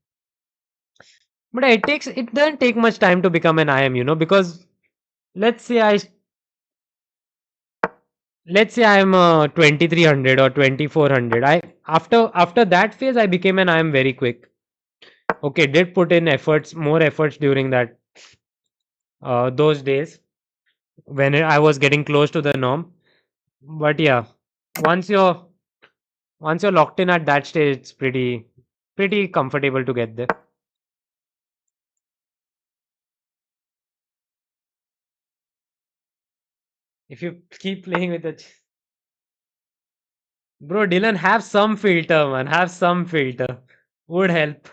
But it doesn't take much time to become an IM, because let's say I let's say I'm 2300 or 2400. I after that phase I became an IM very quick. Okay, did put in more efforts during that those days when I was getting close to the norm. But yeah, once you're once you're locked in at that stage, it's pretty comfortable to get there. If you keep playing with it, bro, Dylan, have some filter, man. Have some filter. Would help.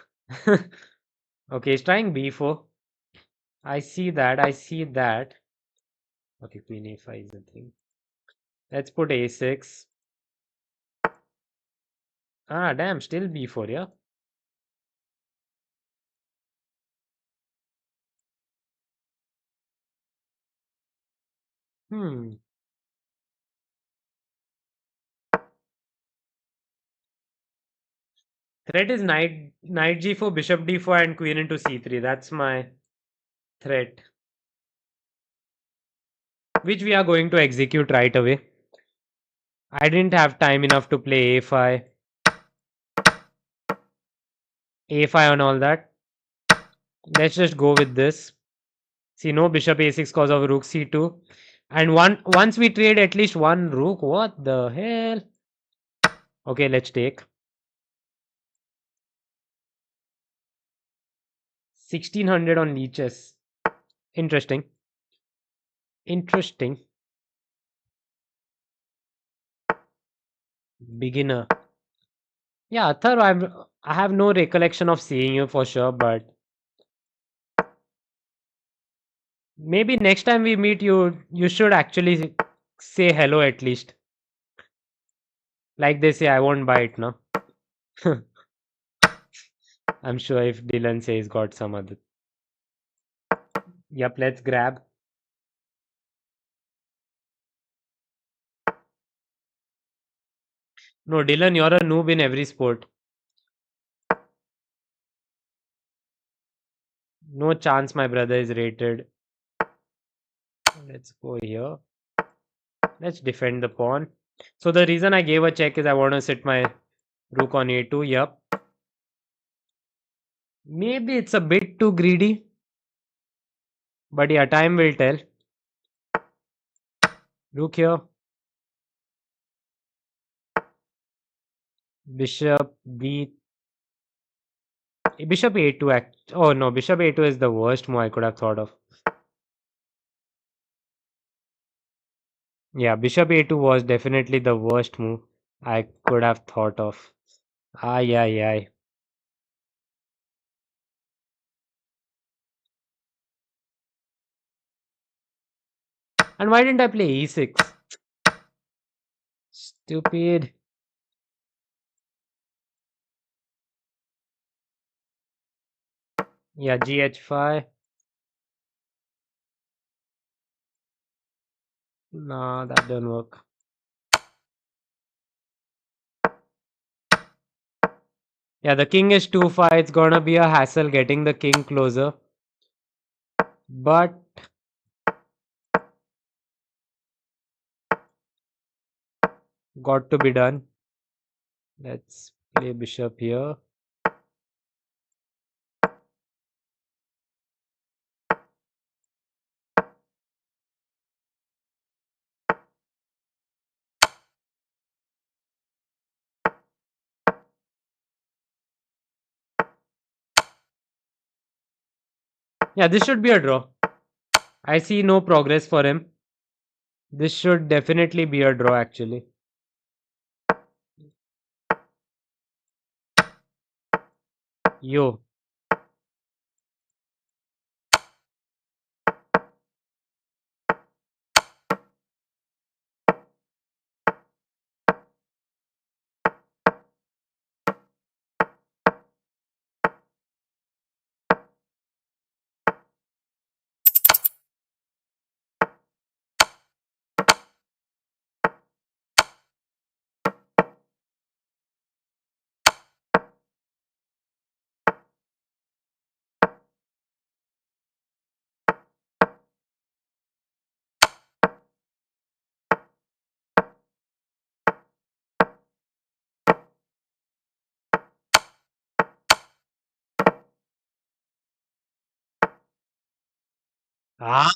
Okay, he's trying b4. I see that. I see that. Okay, queen a5 is the thing. Let's put a6. Ah, damn, still b4, yeah? Hmm. Threat is knight g4, bishop d4, and queen into c3. That's my threat, which we are going to execute right away. I didn't have time enough to play a5 and all that. Let's just go with this. See, no bishop a6 cause of rook c2. And once we trade at least one rook, what the hell? Okay, let's take 1600 on leeches. Interesting. Interesting. Beginner. Yeah, Athar, I have no recollection of seeing you for sure, but maybe next time we meet you should actually say hello at least. Like they say, I won't buy it now. I'm sure if Dylan says got some other. Yep, let's grab. No, Dylan, you're a noob in every sport. No chance my brother is rated. Let's go here. Let's defend the pawn. So the reason I gave a check is I want to sit my rook on a2. Yep. Maybe it's a bit too greedy. But yeah, time will tell. Rook here. Bishop b. Bishop a2 Oh no, bishop a2 is the worst move I could have thought of. Yeah, bishop a2 was definitely the worst move I could have thought of. Ay, ay, ay. And why didn't I play e6? Stupid. Yeah, gh5. Nah, that didn't work. Yeah, the king is too far. It's gonna be a hassle getting the king closer. But got to be done. Let's play bishop here. Yeah, this should be a draw. I see no progress for him. This should definitely be a draw actually. Yo. Ah.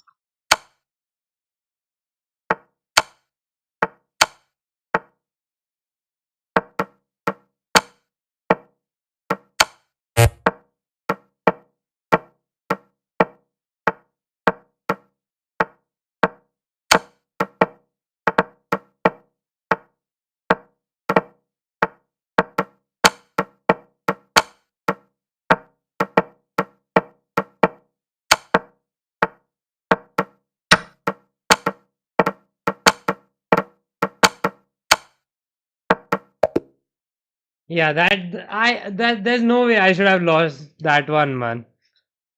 Yeah, that there's no way I should have lost that one, man.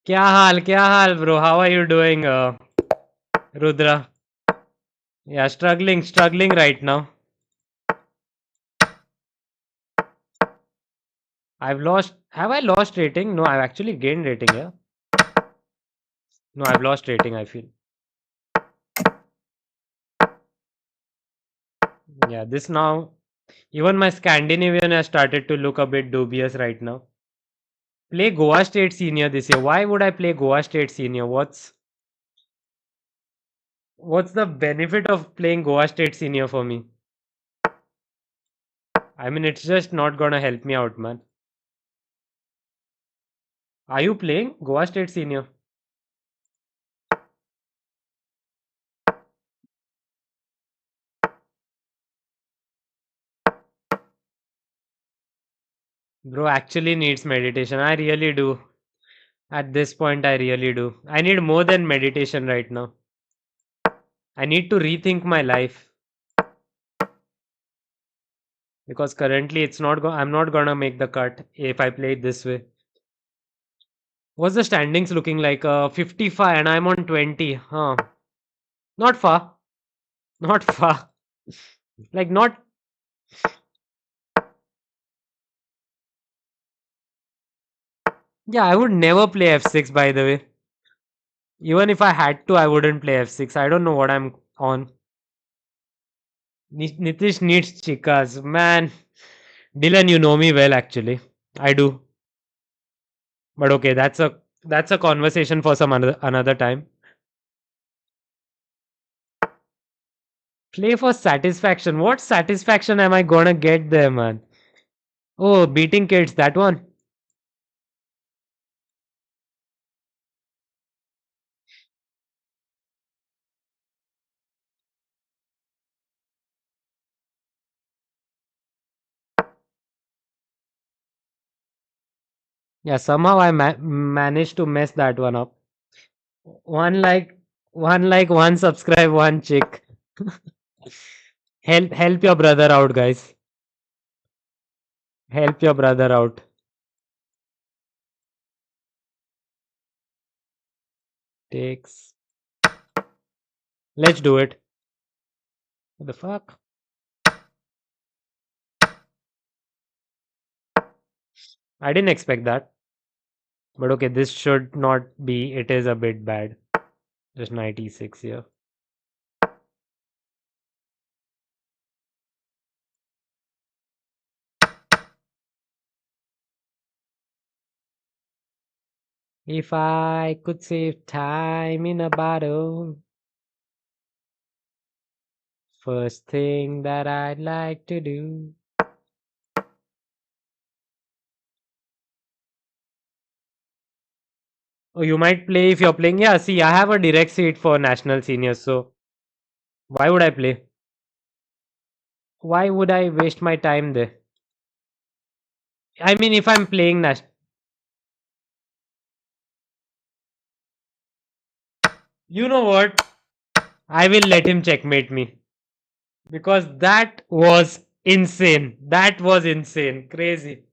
Kya hal, bro? How are you doing, Rudra? Yeah, struggling right now. I've lost. Have I lost rating? No, I've actually gained rating. Yeah. No, I've lost rating. I feel. Yeah, this now. Even my Scandinavian has started to look a bit dubious right now. Play Goa State Senior this year. Why would I play Goa State Senior? What's the benefit of playing Goa State Senior for me? I mean, it's just not gonna help me out, man. Are you playing Goa State Senior? Bro, actually needs meditation. I really do. At this point, I really do. I need more than meditation right now. I need to rethink my life because currently it's not. I'm not gonna make the cut if I play it this way. What's the standings looking like? 55 and I'm on 20. Huh? Not far. Not far. Like not. Yeah, I would never play F6 by the way. Even if I had to, I wouldn't play F6. I don't know what I'm on. Nitish needs chicas. Man, Dylan, you know me well actually. I do. But okay, that's a conversation for some another time. Play for satisfaction. What satisfaction am I gonna get there, man? Oh, beating kids, that one. Yeah, somehow I managed to mess that one up. One like, one subscribe, one chick. Help your brother out, guys. Help your brother out. Takes. Let's do it. What the fuck? I didn't expect that. But okay, this should not be. It is a bit bad. Just 96 here. If I could save time in a bottle, first thing that I'd like to do. Oh, you might play if you're playing. Yeah, see, I have a direct seat for national seniors, so why would I play? Why would I waste my time there? I mean, if I'm playing national. You know what? I will let him checkmate me. Because that was insane. That was insane. Crazy.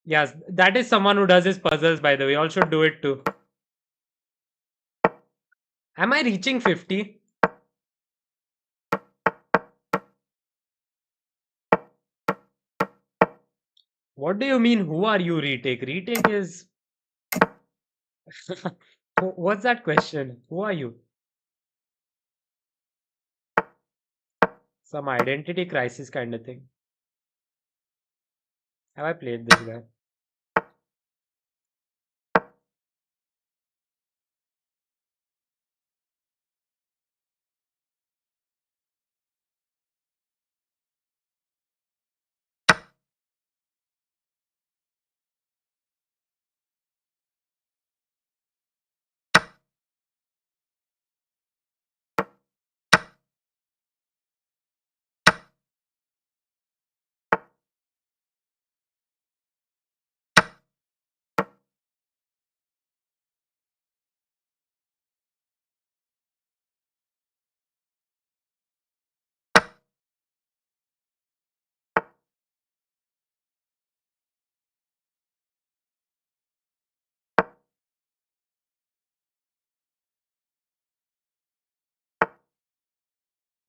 Yes, that is someone who does his puzzles, by the way. All should do it too. Am I reaching 50? What do you mean? Who are you, retake? Retake is. What's that question? Who are you? Some identity crisis kind of thing. Have I played this guy?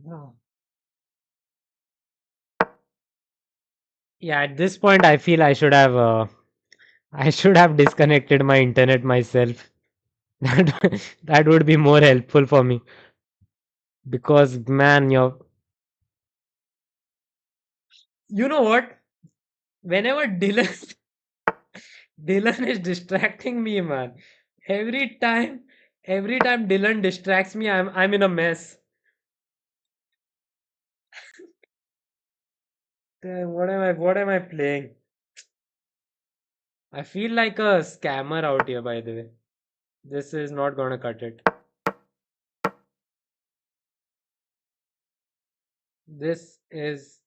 No. Yeah, at this point, I feel I should have. I should have disconnected my internet myself. That would be more helpful for me because man, you know what? Whenever Dylan is distracting me, man. Every time, every time Dylan distracts me, I'm in a mess. Damn, what am I playing? I feel like a scammer out here, by the way. This is not gonna cut it. This is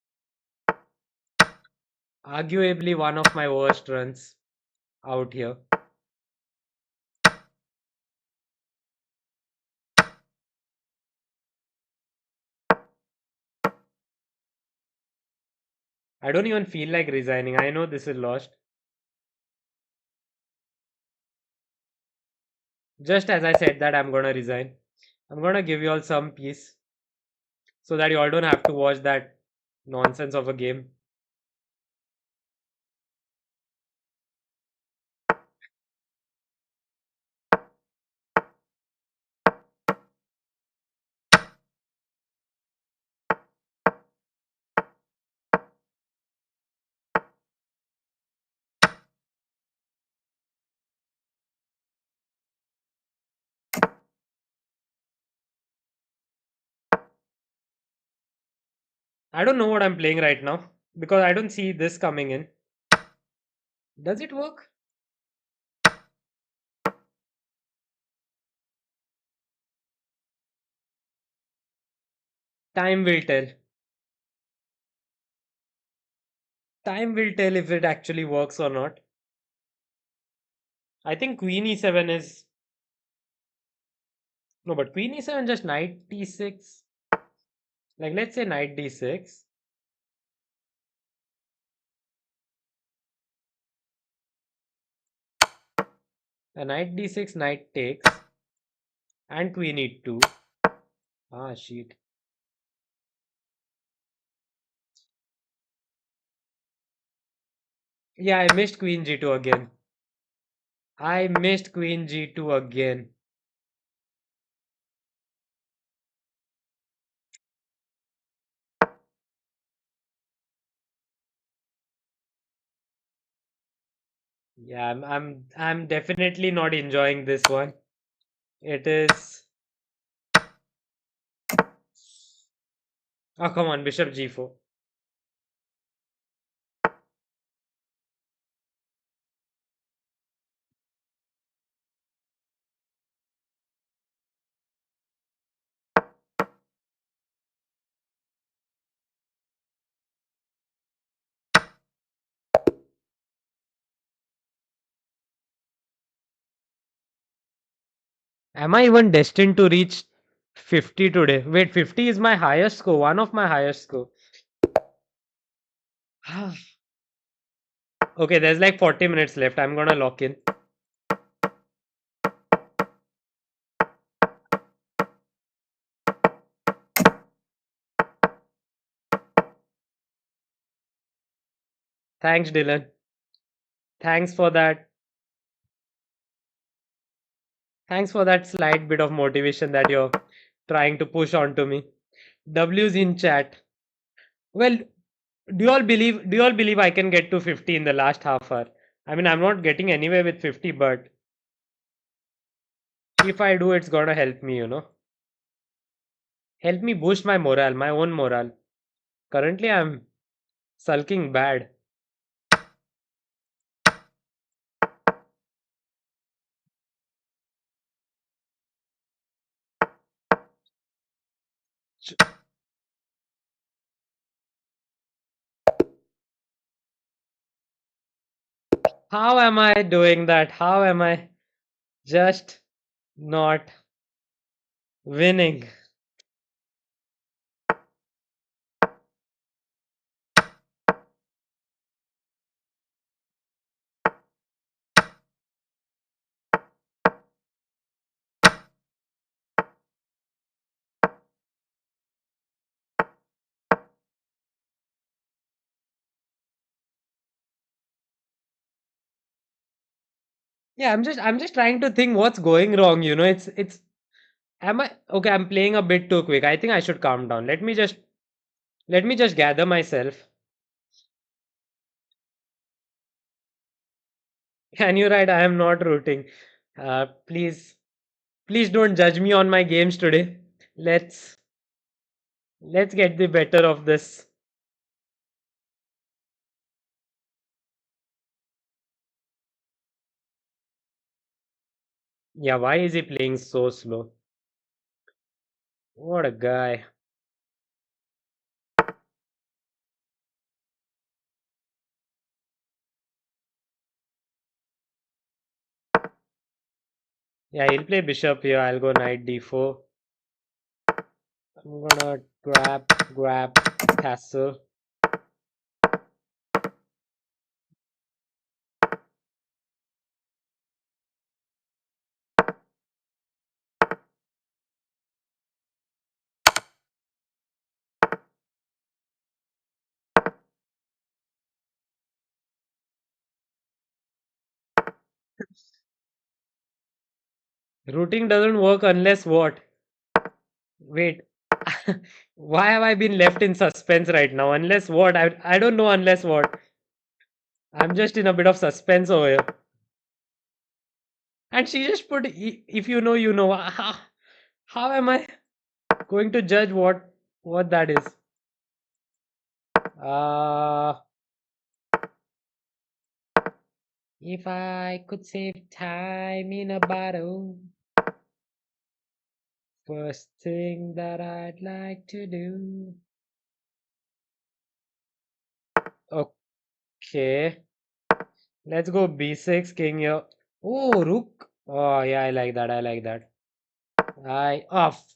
arguably one of my worst runs out here. I don't even feel like resigning. I know this is lost. Just as I said that I'm gonna resign, I'm gonna give you all some peace so that you all don't have to watch that nonsense of a game. I don't know what I'm playing right now because I don't see this coming in. Does it work? Time will tell. Time will tell if it actually works or not. I think Queen E7 is. No, but Queen E7 just knight D6. Like, let's say knight D6. A knight D6, knight takes. And Queen E2. Ah, shit. Yeah, I missed Queen G2 again. I missed Queen G2 again. Yeah, I'm definitely not enjoying this one. It is. Oh, come on, Bishop G4. Am I even destined to reach 50 today? Wait, 50 is my highest score, one of my highest score. Okay, there's like 40 minutes left. I'm gonna lock in. Thanks, Dylan. Thanks for that. Thanks for that slight bit of motivation that you're trying to push onto me. W's in chat. Well, do you all believe I can get to 50 in the last half hour? I mean, I'm not getting anywhere with 50, but if I do, it's gonna help me. Help me boost my morale, my own morale. Currently, I'm sulking bad. Ch- How am I doing that? How am I just not winning? Yeah, I'm just trying to think what's going wrong. It's am I okay, I'm playing a bit too quick. I think I should calm down. Let me just gather myself. And you're right, I am not rooting. Please don't judge me on my games today. Let's let's get the better of this. Yeah, why is he playing so slow? What a guy. Yeah, he'll play bishop here. I'll go knight d4. I'm gonna grab castle. Routing doesn't work unless what? Wait. Why have I been left in suspense right now? Unless what? I don't know unless what. I'm just in a bit of suspense over here. And she just put if you know, you know. How am I going to judge what that is? Uh if I could save time in a bottle, first thing that I'd like to do. Okay, let's go b6, king here. Oh, rook. Oh, yeah, I like that. I like that. I off.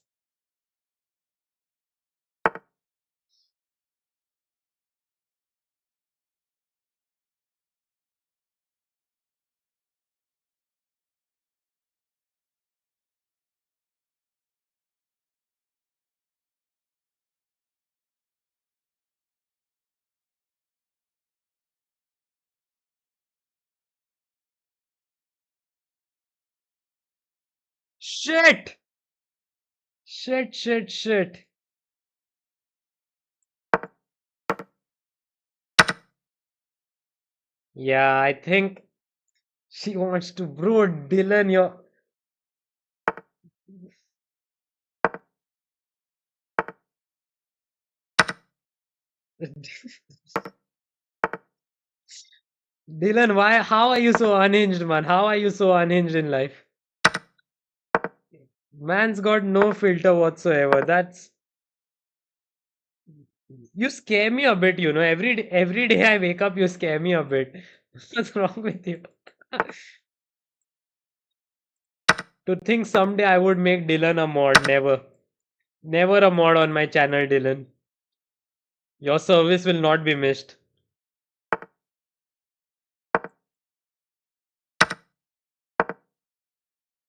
Shit! Shit, shit, shit. Yeah, I think she wants to bro Dylan, you're Dylan, why how are you so unhinged, man? How are you so unhinged in life? Man's got no filter whatsoever. That's you scare me a bit, you know. Every day I wake up, you scare me a bit. What's wrong with you? To think someday I would make Dylan a mod. Never. Never a mod on my channel, Dylan. Your service will not be missed.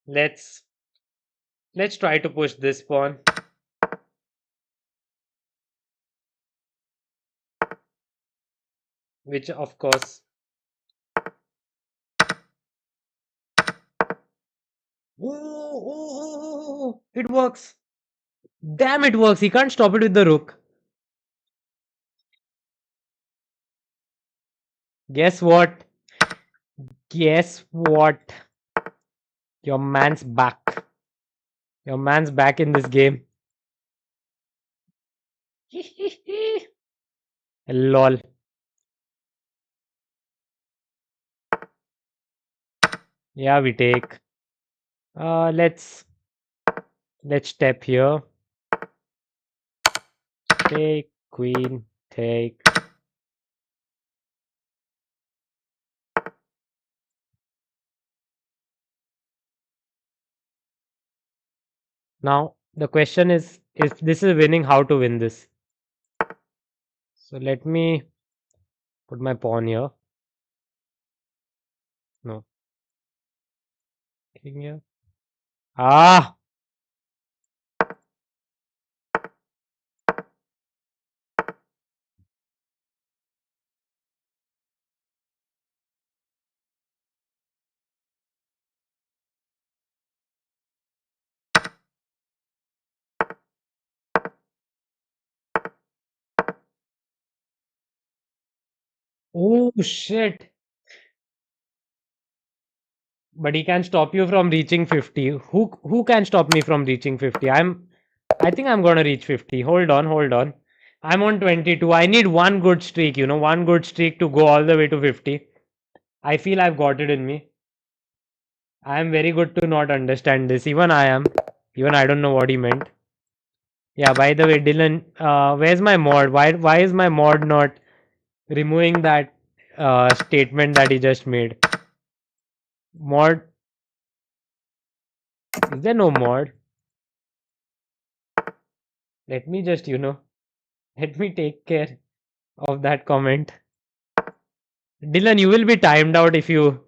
Let's let's try to push this pawn. Which of course. Oh, it works. Damn, it works. He can't stop it with the rook. Guess what? Guess what? Your man's back. Your man's back in this game. Lol. Yeah, we take. Let's step here. Take queen. Take. Now the question is, if this is winning, how to win this? So let me put my pawn here. No, king here. Ah. Oh shit. But he can stop you from reaching 50. Who can stop me from reaching 50? I think I'm gonna reach 50. Hold on, hold on. I'm on 22. I need one good streak, one good streak to go all the way to 50. I feel I've got it in me. I am very good to not understand this. Even I am. Even I don't know what he meant. Yeah, by the way, Dylan, where's my mod? Why is my mod not removing that statement that he just made? Mod, is there no mod? Let me just, let me take care of that comment. Dylan, you will be timed out if you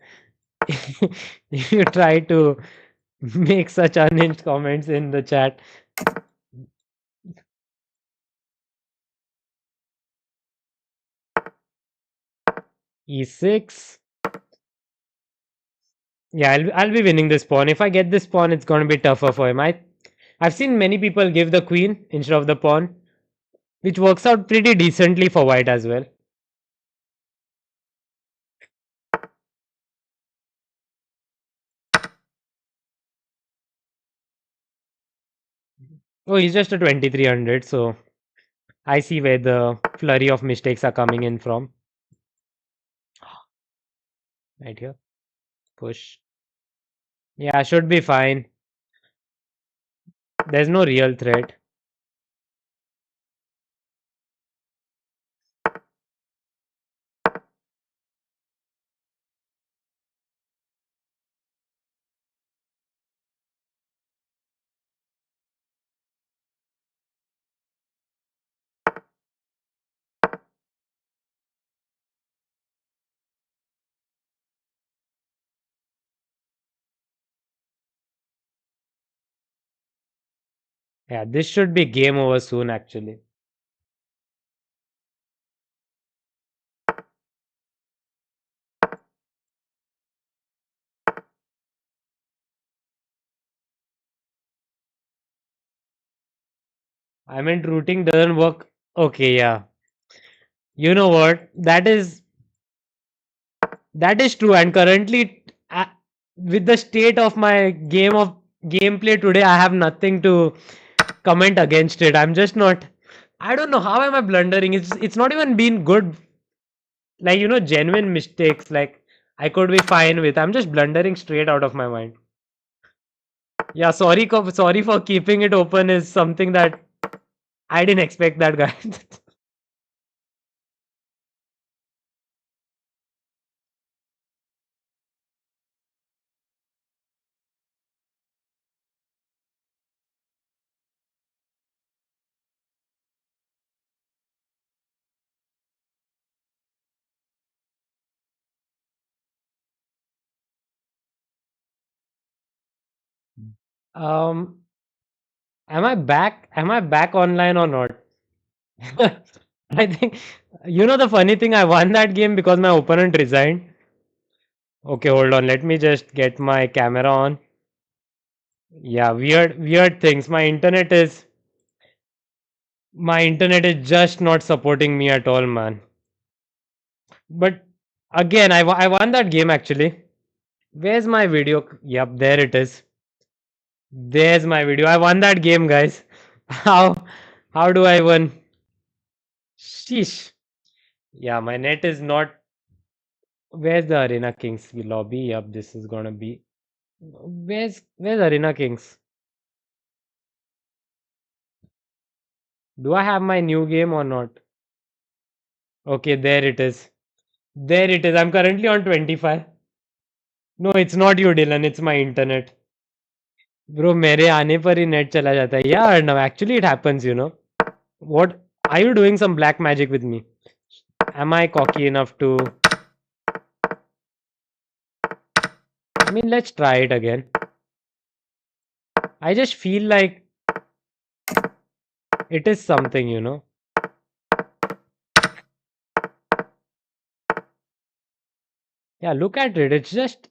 if you try to make such unhinged comments in the chat. E6. Yeah, I'll be winning this pawn. If I get this pawn, it's gonna be tougher for him. I've seen many people give the queen instead of the pawn, which works out pretty decently for white as well. Oh, he's just a 2300, so I see where the flurry of mistakes are coming in from. Right here. Push. Yeah, should be fine. There's no real threat. Yeah, this should be game over soon, actually. I meant routing doesn't work. Okay, yeah. You know what? That is true. And currently, with the state of my gameplay today, I have nothing to comment against it. I'm just not. I don't know how am I blundering. It's not even been good. Like genuine mistakes. Like I could be fine with. I'm just blundering straight out of my mind. Yeah, sorry for keeping it open is something that I didn't expect that guy. um, am I back? Am I back online or not? I think the funny thing. I won that game because my opponent resigned. Okay, hold on. Let me just get my camera on. Yeah, weird things. My internet is just not supporting me at all, man. But again, I won that game actually. Where's my video? Yep, there it is. There's my video. I won that game, guys. How how do I win? Sheesh. Yeah, my net is not. Where's the Arena Kings lobby? Yep, this is gonna be. Where's Arena Kings? Do I have my new game or not? Okay, there it is. There it is. I'm currently on 25. No, it's not you, Dylan. It's my internet. Bro, मेरे आने पर ही net चला जाता है. Yeah, no, actually it happens, What are you doing some black magic with me? Am I cocky enough to? I mean, let's try it again. I just feel like it is something. Yeah, look at it. It's just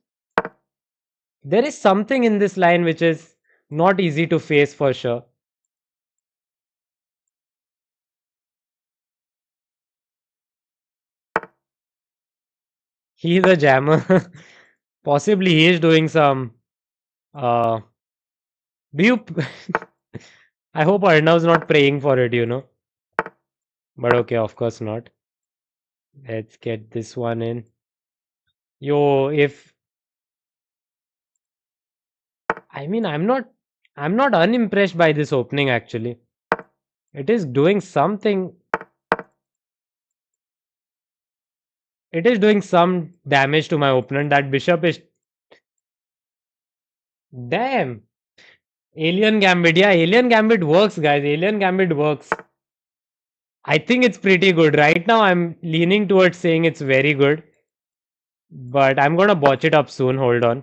there is something in this line which is not easy to face for sure. He's a jammer. Possibly he is doing some. Uh, do you? I hope Arnav's not praying for it. But okay, of course not. Let's get this one in. Yo, if I mean, I'm not unimpressed by this opening actually. It is doing something. It is doing some damage to my opponent. That bishop is damn. Alien Gambit, yeah, Alien Gambit works, guys. Alien Gambit works. I think it's pretty good. Right now, I'm leaning towards saying it's very good, but I'm gonna botch it up soon. Hold on.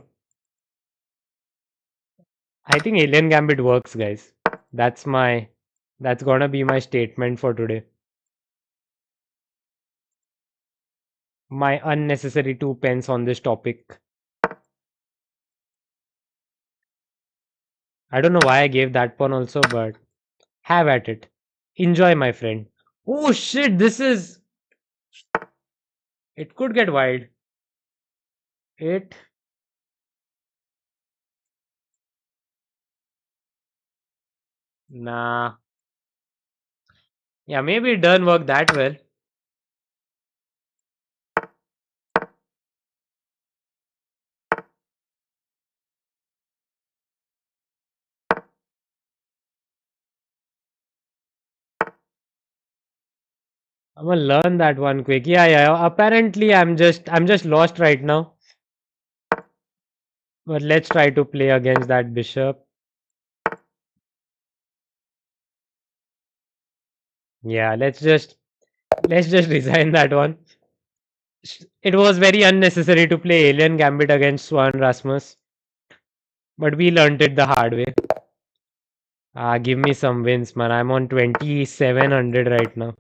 I think Alien Gambit works, guys. That's my. That's gonna be my statement for today. My unnecessary 2 pence on this topic. I don't know why I gave that pawn also, but have at it. Enjoy, my friend. Oh shit! This is. It could get wild. It. Nah. Yeah, maybe it doesn't work that well. I'm gonna learn that one quick. Yeah. Apparently, I'm just lost right now. But let's try to play against that bishop. Yeah, let's just resign that one. It was very unnecessary to play Alien Gambit against Swan Rasmus, but we learned it the hard way. Give me some wins, man. I'm on 2700 right now.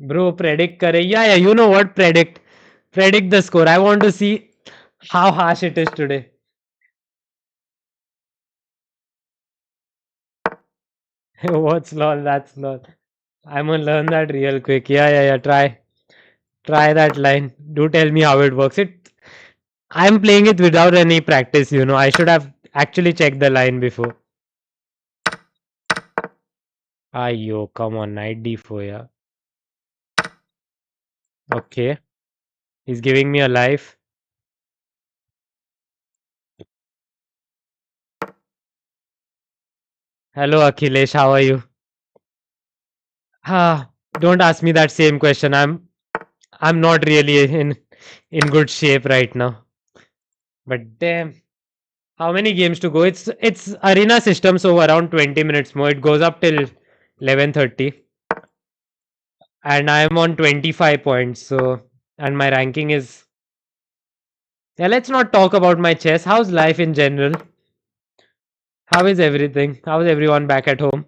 Bro, predict kare. Yeah, yeah, you know what? Predict. Predict the score. I want to see how harsh it is today. What's lol? That's lol. I'm gonna learn that real quick. Yeah, yeah, yeah. Try that line. Do tell me how it works. I'm playing it without any practice, you know. I should have actually checked the line before. Yo, come on, knight d4, yeah. Okay. He's giving me a life. Hello, Akhilesh. How are you? Don't ask me that same question. I'm not really in good shape right now. But damn, how many games to go? It's arena system, so around 20 minutes more. It goes up till 11:30, and I'm on 25 points. So, and my ranking is. Yeah, let's not talk about my chess. How's life in general? How is everything? How is everyone back at home?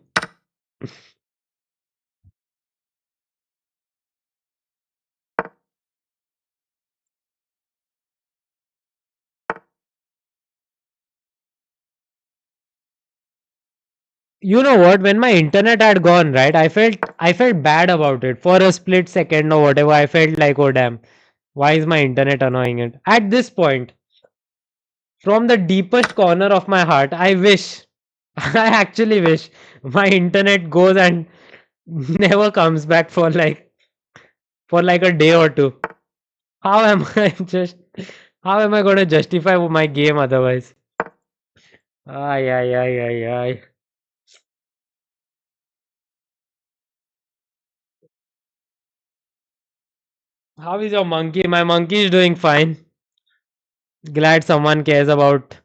You know what? When my internet had gone, right, I felt bad about it. For a split second or whatever, I felt like, oh damn, why is my internet annoying it? At this point, from the deepest corner of my heart, I wish, I actually wish my internet goes and never comes back for like a day or two. How am I just how am I gonna justify my game otherwise? Ay ay ay ay ay. How is your monkey? My monkey is doing fine. Glad someone cares about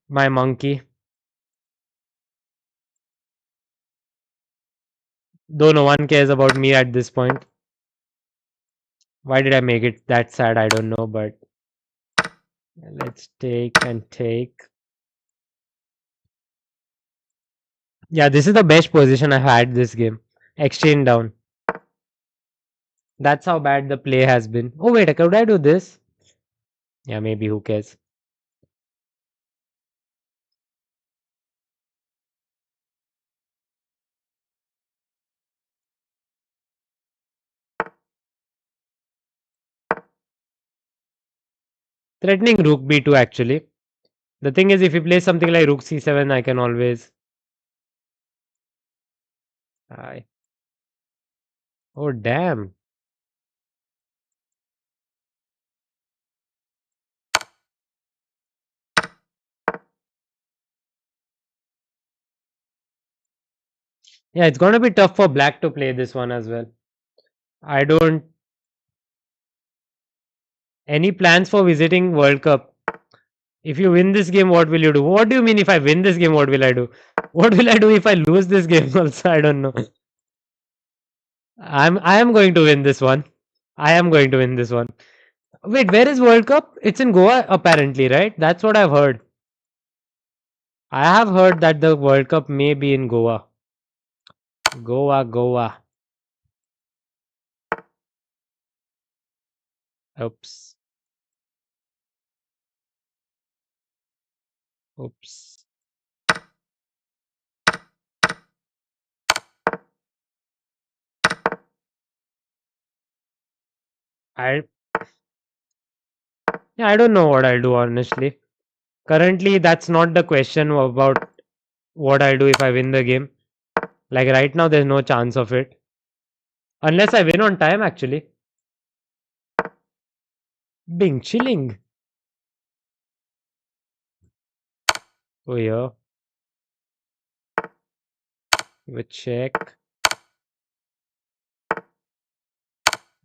my monkey. Though no one cares about me at this point. Why did I make it that sad? I don't know, but let's take and take. Yeah, this is the best position I've had this game. Exchange down. That's how bad the play has been. Oh wait, could I do this? Yeah, maybe who cares? Threatening rook b2 actually. The thing is if you play something like rook c7, I can always. I. Oh damn. Yeah, it's gonna be tough for black to play this one as well. I don't. Any plans for visiting World Cup? If you win this game, what will you do? What do you mean if I win this game, what will I do? What will I do if I lose this game also? I don't know. I am going to win this one. I am going to win this one. Wait, where is World Cup? It's in Goa apparently, right? That's what I've heard. I have heard that the World Cup may be in Goa. Goa, Goa. Oops. Oops. I Yeah, I don't know what I'll do honestly. Currently, that's not the question about what I'll do if I win the game. Like right now, there's no chance of it. Unless I win on time, actually. Bing, chilling. Oh, yeah. Give a check.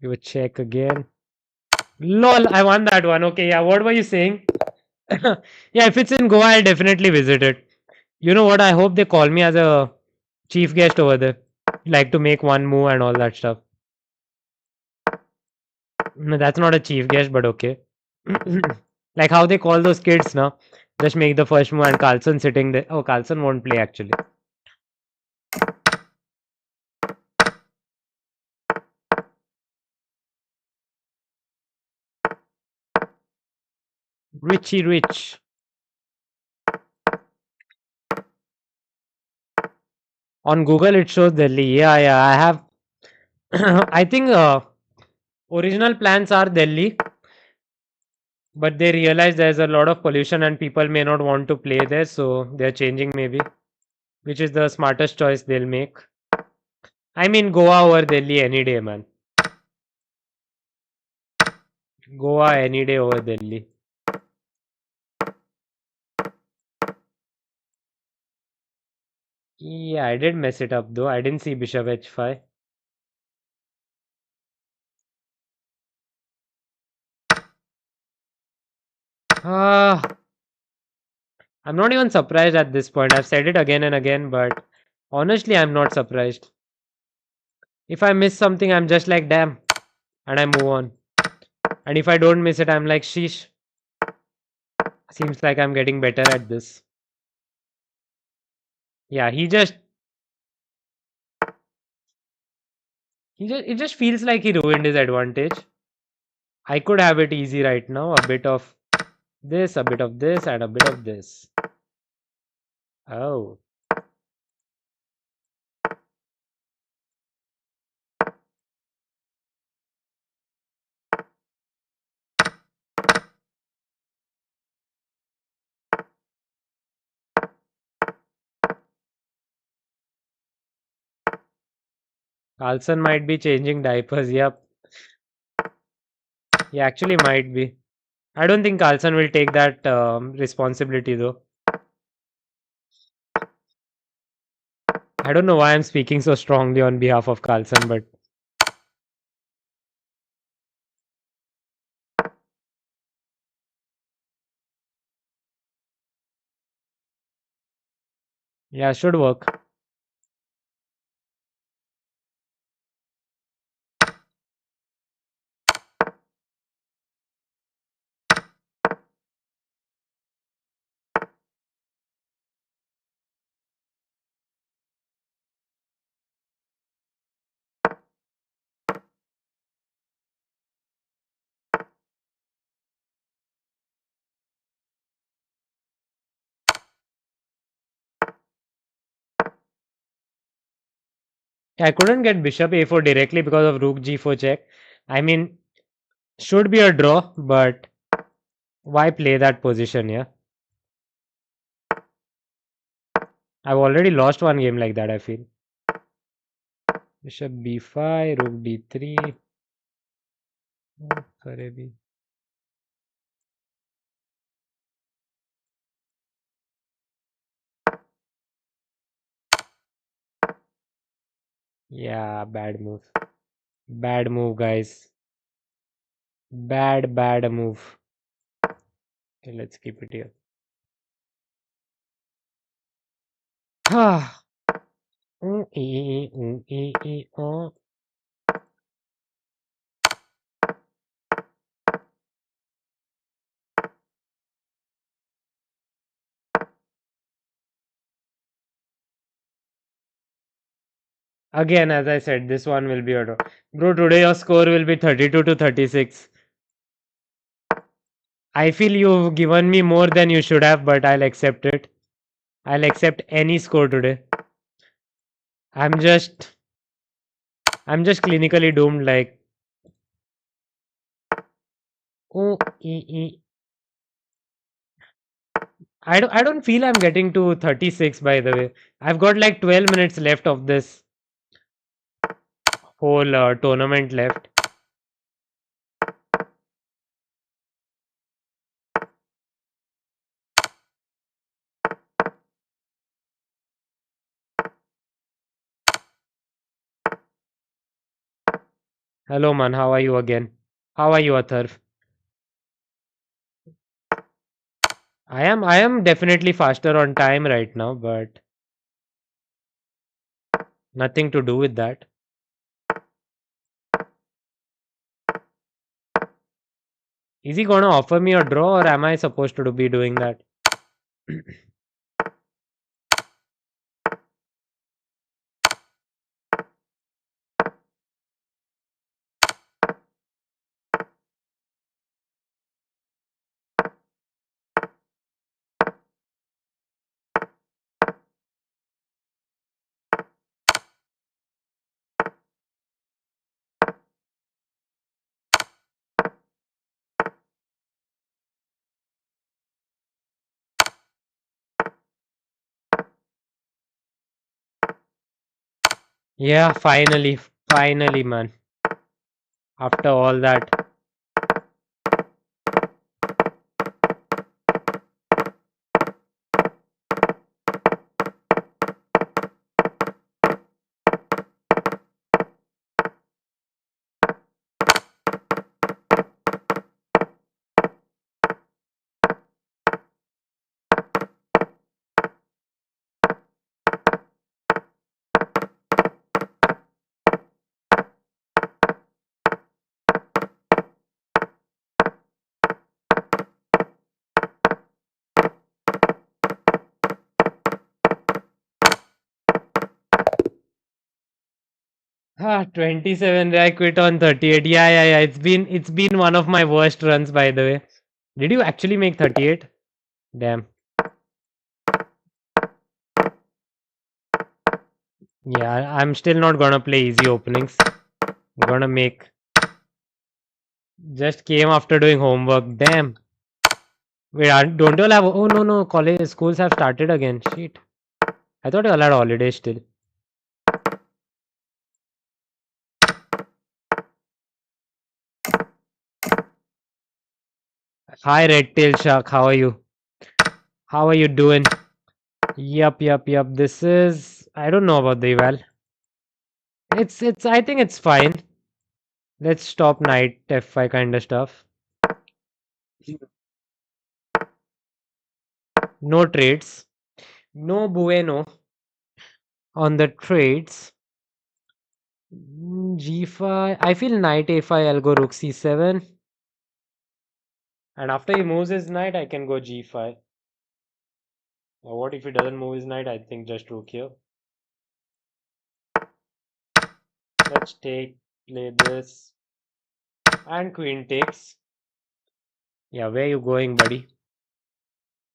Give a check again. Lol, I won that one. Okay, yeah. What were you saying? Yeah, if it's in Goa, I'll definitely visit it. You know what? I hope they call me as a chief guest over there. Like to make one move and all that stuff. No, that's not a chief guest, but okay. Like how they call those kids now. Just make the first move and Carlson sitting there. Oh, Carlson won't play actually. Richie Rich. On Google, it shows Delhi. Yeah, yeah. I have. I think original plans are Delhi, but they realize there's a lot of pollution and people may not want to play there, so they're changing maybe, which is the smartest choice they'll make. I mean, Goa over Delhi any day, man. Goa any day over Delhi. Yeah, I did mess it up though. I didn't see Bishop H5. Ah, I'm not even surprised at this point. I've said it again and again, but honestly, I'm not surprised. If I miss something, I'm just like, damn, and I move on. And if I don't miss it, I'm like, sheesh. Seems like I'm getting better at this. Yeah, it just feels like he ruined his advantage. I could have it easy right now. A bit of this, a bit of this, and a bit of this. Oh. Carlson might be changing diapers. Yep. He actually might be. I don't think Carlson will take that responsibility though. I don't know why I'm speaking so strongly on behalf of Carlson, but yeah, should work. I couldn't get Bishop A4 directly because of Rook G4 check. I mean, should be a draw, but why play that position? Yeah, I've already lost one game like that. I feel Bishop B5, Rook D3. करे भी. Yeah, bad move. Bad move, guys. Bad move. Okay, let's keep it here. Ah. Oh. Again, as I said, this one will be a draw. Bro, today your score will be 32 to 36. I feel you've given me more than you should have, but I'll accept it. I'll accept any score today. I'm just I'm just clinically doomed like oh, I don't feel I'm getting to 36 by the way. I've got like 12 minutes left of this whole tournament left. Hello man, how are you again? How are you, Atharv? I am definitely faster on time right now, but nothing to do with that. Is he gonna offer me a draw or am I supposed to be doing that? Yeah, finally, man. After all that. 27. I quit on 38. Yeah. It's been one of my worst runs, by the way. Did you actually make 38? Damn. Yeah, I'm still not gonna play easy openings. I'm gonna make. Just came after doing homework. Damn. Wait, don't you all have? Oh no, college schools have started again. Shit. I thought you all had holidays still. Hi, Red Tail Shark. How are you? How are you doing? Yup. This is. I don't know about the eval. It's. I think it's fine. Let's stop knight f5 kind of stuff. No trades. No bueno on the trades. G5. I feel knight a5. I'll go rook c7. And after he moves his knight, I can go g5. Now, what if he doesn't move his knight? I think just rook here. Let's play this. And queen takes. Yeah, where you going, buddy?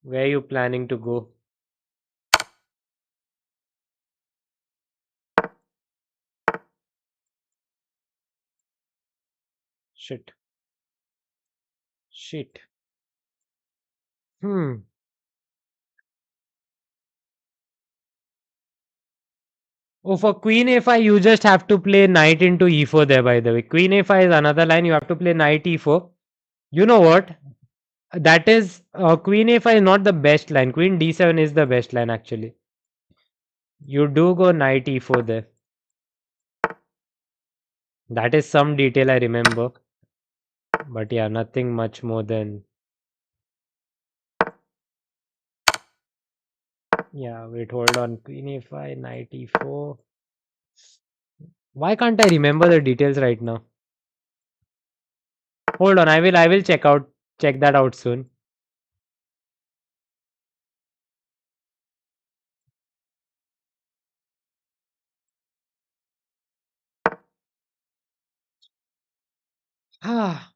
Where you planning to go? Shit. Shit. Hmm. Oh, for queen a5, you just have to play knight into e4 there, by the way. Queen a5 is another line. You have to play knight e4. You know what? That is, queen a5 is not the best line. Queen d7 is the best line, actually. You do go knight e4 there. That is some detail I remember. But yeah, nothing much more than. Yeah, wait, hold on. Queen a5, knight e4. Why can't I remember the details right now? Hold on, I will check that out soon. Ah,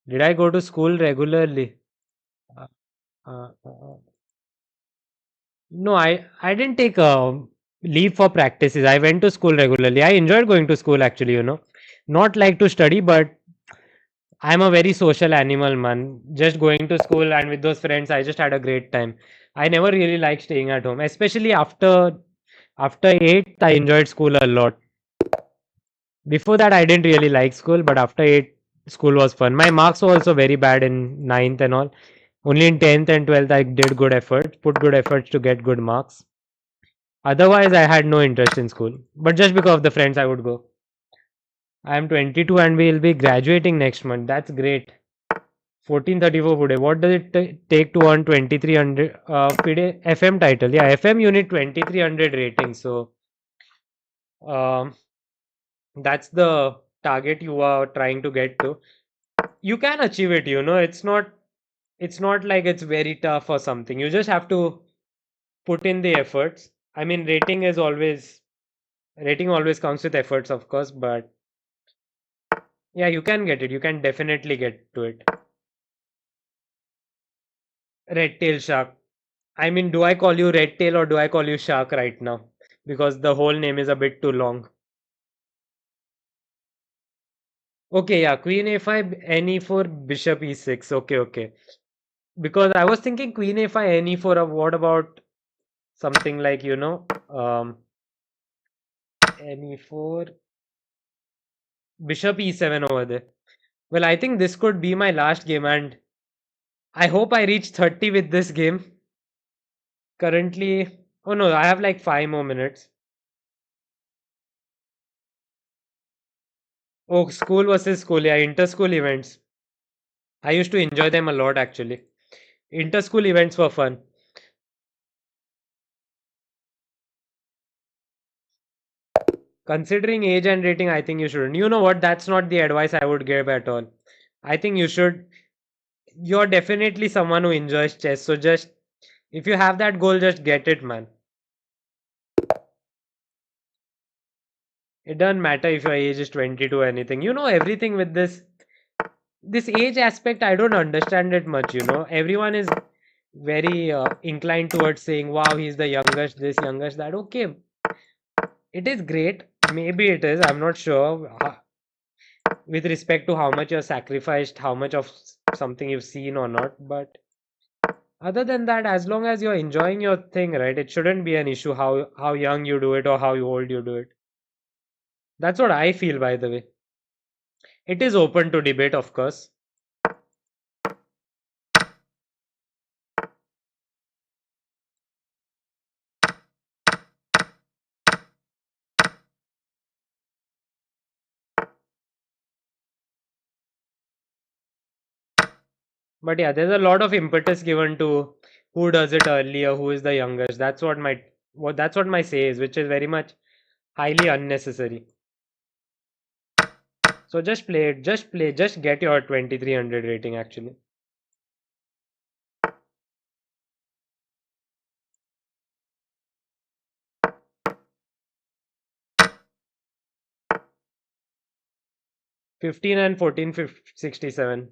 did I go to school regularly? Uh, uh, uh, no, I didn't take a leave for practices. I went to school regularly. I enjoyed going to school actually. Not like to study, but I'm a very social animal, man. Just going to school and with those friends, I just had a great time. I never really liked staying at home, especially after 8th, I enjoyed school a lot. Before that, I didn't really like school, but after 8, school was fun. My marks were also very bad in ninth and all. Only in 10th and 12th, I did good efforts, put good efforts to get good marks. Otherwise, I had no interest in school. But just because of the friends, I would go. I am 22 and we'll be graduating next month. That's great. 1434 today. What does it take to earn 2300 PD, FM title? Yeah, FM unit 2300 rating. So um, that's the target you are trying to get to. You can achieve it. It's not like it's very tough or something. You just have to put in the efforts. I mean, rating always comes with efforts, of course, but Yeah, you can get it. You can definitely get to it. Red tail shark. I mean, do I call you red tail or do I call you shark right now? Because the whole name is a bit too long. Okay, yeah, queen a5, n e4, bishop e6. Okay, okay. Because I was thinking queen a5, n e4. What about something like, n e4, bishop e7 over there? Well, I think this could be my last game, and I hope I reach 30 with this game. Currently, oh no, I have like 5 more minutes. Oh, school versus school, yeah, inter-school events. I used to enjoy them a lot actually. Inter-school events were fun. Considering age and rating, I think you shouldn't. You know what? That's not the advice I would give at all. I think you should. You're definitely someone who enjoys chess. So just, if you have that goal, just get it, man. It doesn't matter if your age is 22 or anything. You know everything with this age aspect. I don't understand it much. Everyone is very inclined towards saying, "Wow, he's the youngest, this, youngest, that." Okay, it is great. Maybe it is. I'm not sure. With respect to how much you're sacrificed, how much of something you've seen or not. But other than that, as long as you're enjoying your thing, right, it shouldn't be an issue how young you do it or how old you do it. That's what I feel, by the way. It is open to debate, of course. But yeah, there's a lot of impetus given to who does it earlier, who is the youngest. That's what my say is, which is very much highly unnecessary. So just play it, just play, just get your 2300 rating actually. 15 and 14, 67.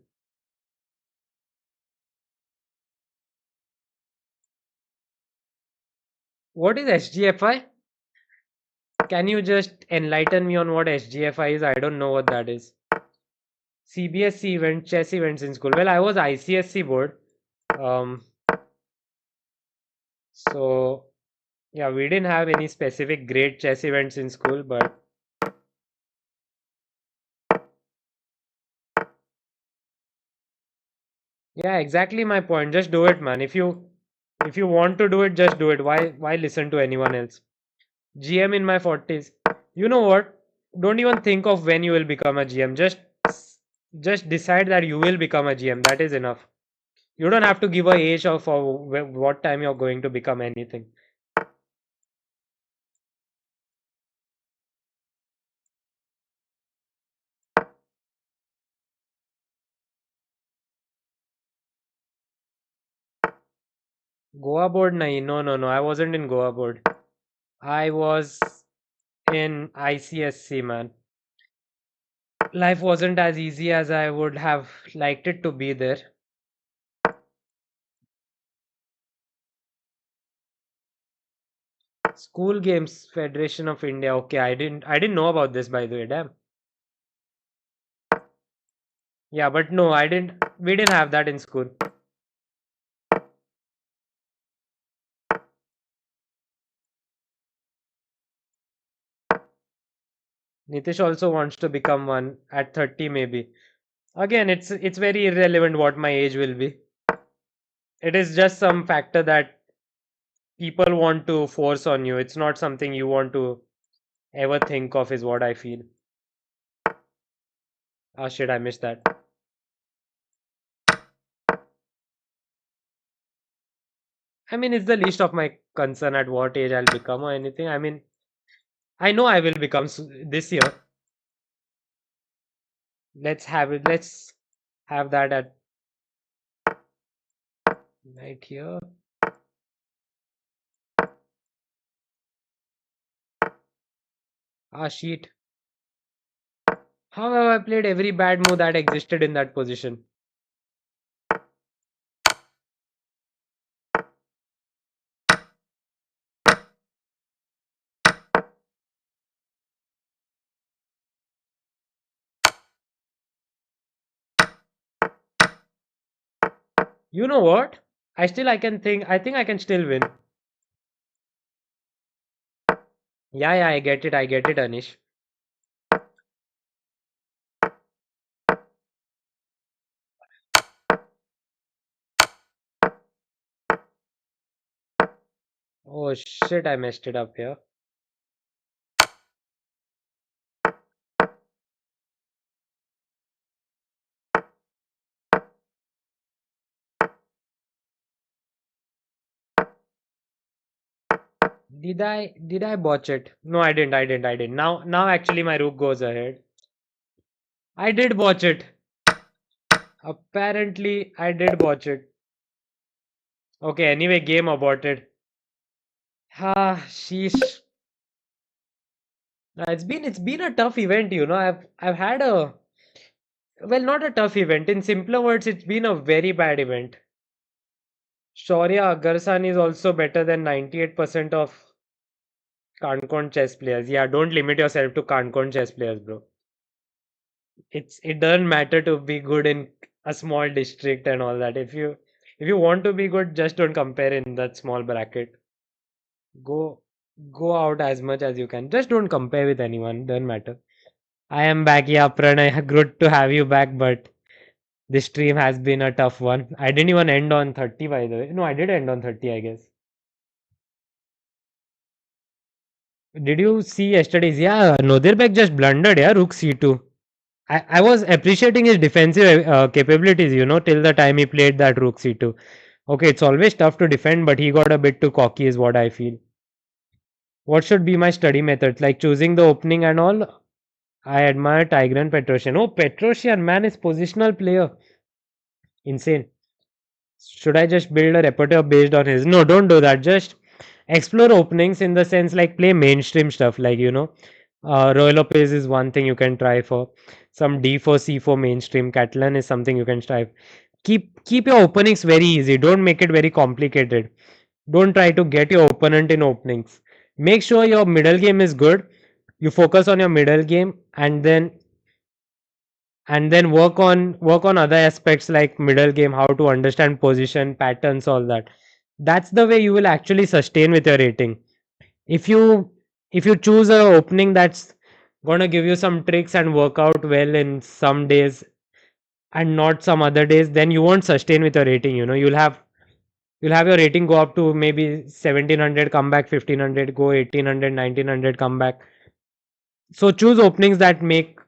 What is SGFI? Can you just enlighten me on what SGFI is? I don't know what that is. CBSC event, chess events in school. Well, I was ICSC board. Um, so yeah, we didn't have any specific great chess events in school, but yeah, exactly my point. Just do it, man. If you want to do it, just do it. Why listen to anyone else? GM in my 40s. You know what? Don't even think of when you will become a GM. Just decide that you will become a GM. That is enough. You don't have to give a age of what time you're going to become anything. Goa board? Nahi, no, no, no. I wasn't in Goa board. I was in ICSC, man. Life wasn't as easy as I would have liked it to be there. School Games Federation of India. Okay, I didn't know about this, by the way. Damn. Yeah, but no, I didn't. We didn't have that in school. Nitish also wants to become one at 30, maybe. Again, it's very irrelevant what my age will be. It is just some factor that people want to force on you. It's not something you want to ever think of, is what I feel. Ah, shit, I missed that. I mean, it's the least of my concern at what age I'll become or anything. I mean, I know I will become this year. Let's have it. Let's have that at right here. Ah, sheet. How have I played every bad move that existed in that position? You know what? I think I can still win. Yeah, I get it, Anish. Oh shit, I messed it up here. Did I botch it? No, I didn't. Now actually my rook goes ahead. I did botch it. Apparently I did botch it. Okay, anyway, game aborted. Ah, sheesh. It's been a tough event, you know. I've had a well, not a tough event. In simpler words, it's been a very bad event. Shaurya Agarsan is also better than 98% of Kankon chess players. Yeah, don't limit yourself to Kankon chess players, bro. It doesn't matter to be good in a small district and all that. If you want to be good, just don't compare in that small bracket. Go go out as much as you can. Just don't compare with anyone. Doesn't matter. I am back. Yeah, Pranay. Good to have you back, but this stream has been a tough one. I didn't even end on 30, by the way. No, I did end on 30, I guess. Did you see yesterday's? Yeah, Nodirbek just blundered, yeah, Rook C2. I was appreciating his defensive capabilities, you know, till the time he played that Rook C2. Okay, it's always tough to defend, but he got a bit too cocky, is what I feel. What should be my study methods? Like choosing the opening and all? I admire Tigran Petrosian. Oh, Petrosian, man, is positional player. Insane. Should I just build a repertoire based on his? No, don't do that. Just explore openings in the sense like play mainstream stuff. Like, you know, Roy Lopez is one thing you can try for. Some D4, C4 mainstream. Catalan is something you can try. Keep your openings very easy. Don't make it very complicated. Don't try to get your opponent in openings. Make sure your middle game is good. You focus on your middle game and then work on other aspects like middle game, how to understand position patterns, all that. That's the way you will actually sustain with your rating. If you if you choose a opening that's gonna give you some tricks and work out well in some days and not some other days, then you won't sustain with your rating. You know, you'll have your rating go up to maybe 1700, come back 1500, go 1800, 1900, come back. So choose openings that make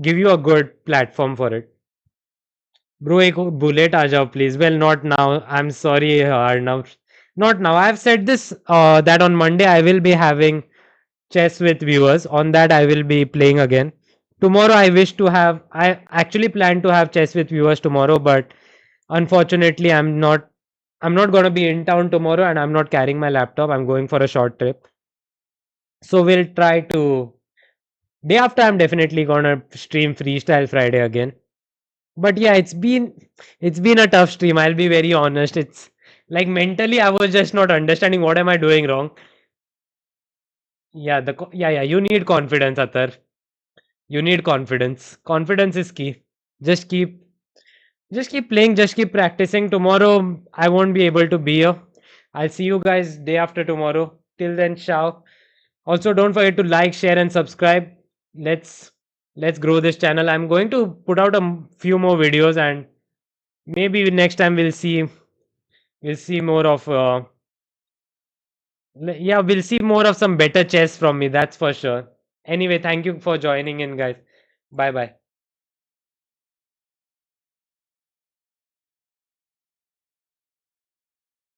give you a good platform for it. Bro, एक bullet आ जाओ please. Well, not now. I'm sorry, Arnav. Not now. I've said this that on Monday I will be having chess with viewers. On that I will be playing again. Tomorrow I wish to have. I actually plan to have chess with viewers tomorrow, but unfortunately I'm not. I'm not gonna be in town tomorrow, and I'm not carrying my laptop. I'm going for a short trip. So we'll try to. Day after, I'm definitely gonna stream Freestyle Friday again. But yeah, it's been a tough stream. I'll be very honest. It's like mentally, I was just not understanding what am I doing wrong. Yeah, yeah. You need confidence, Atar. You need confidence. Confidence is key. Just keep just keep playing. Just keep practicing. Tomorrow, I won't be able to be here. I'll see you guys day after tomorrow. Till then, ciao. Also, don't forget to like, share, and subscribe. Let's let's grow this channel. I'm going to put out a few more videos, and maybe next time we'll see more of yeah, we'll see more of some better chess from me, that's for sure. Anyway, thank you for joining in, guys. Bye bye.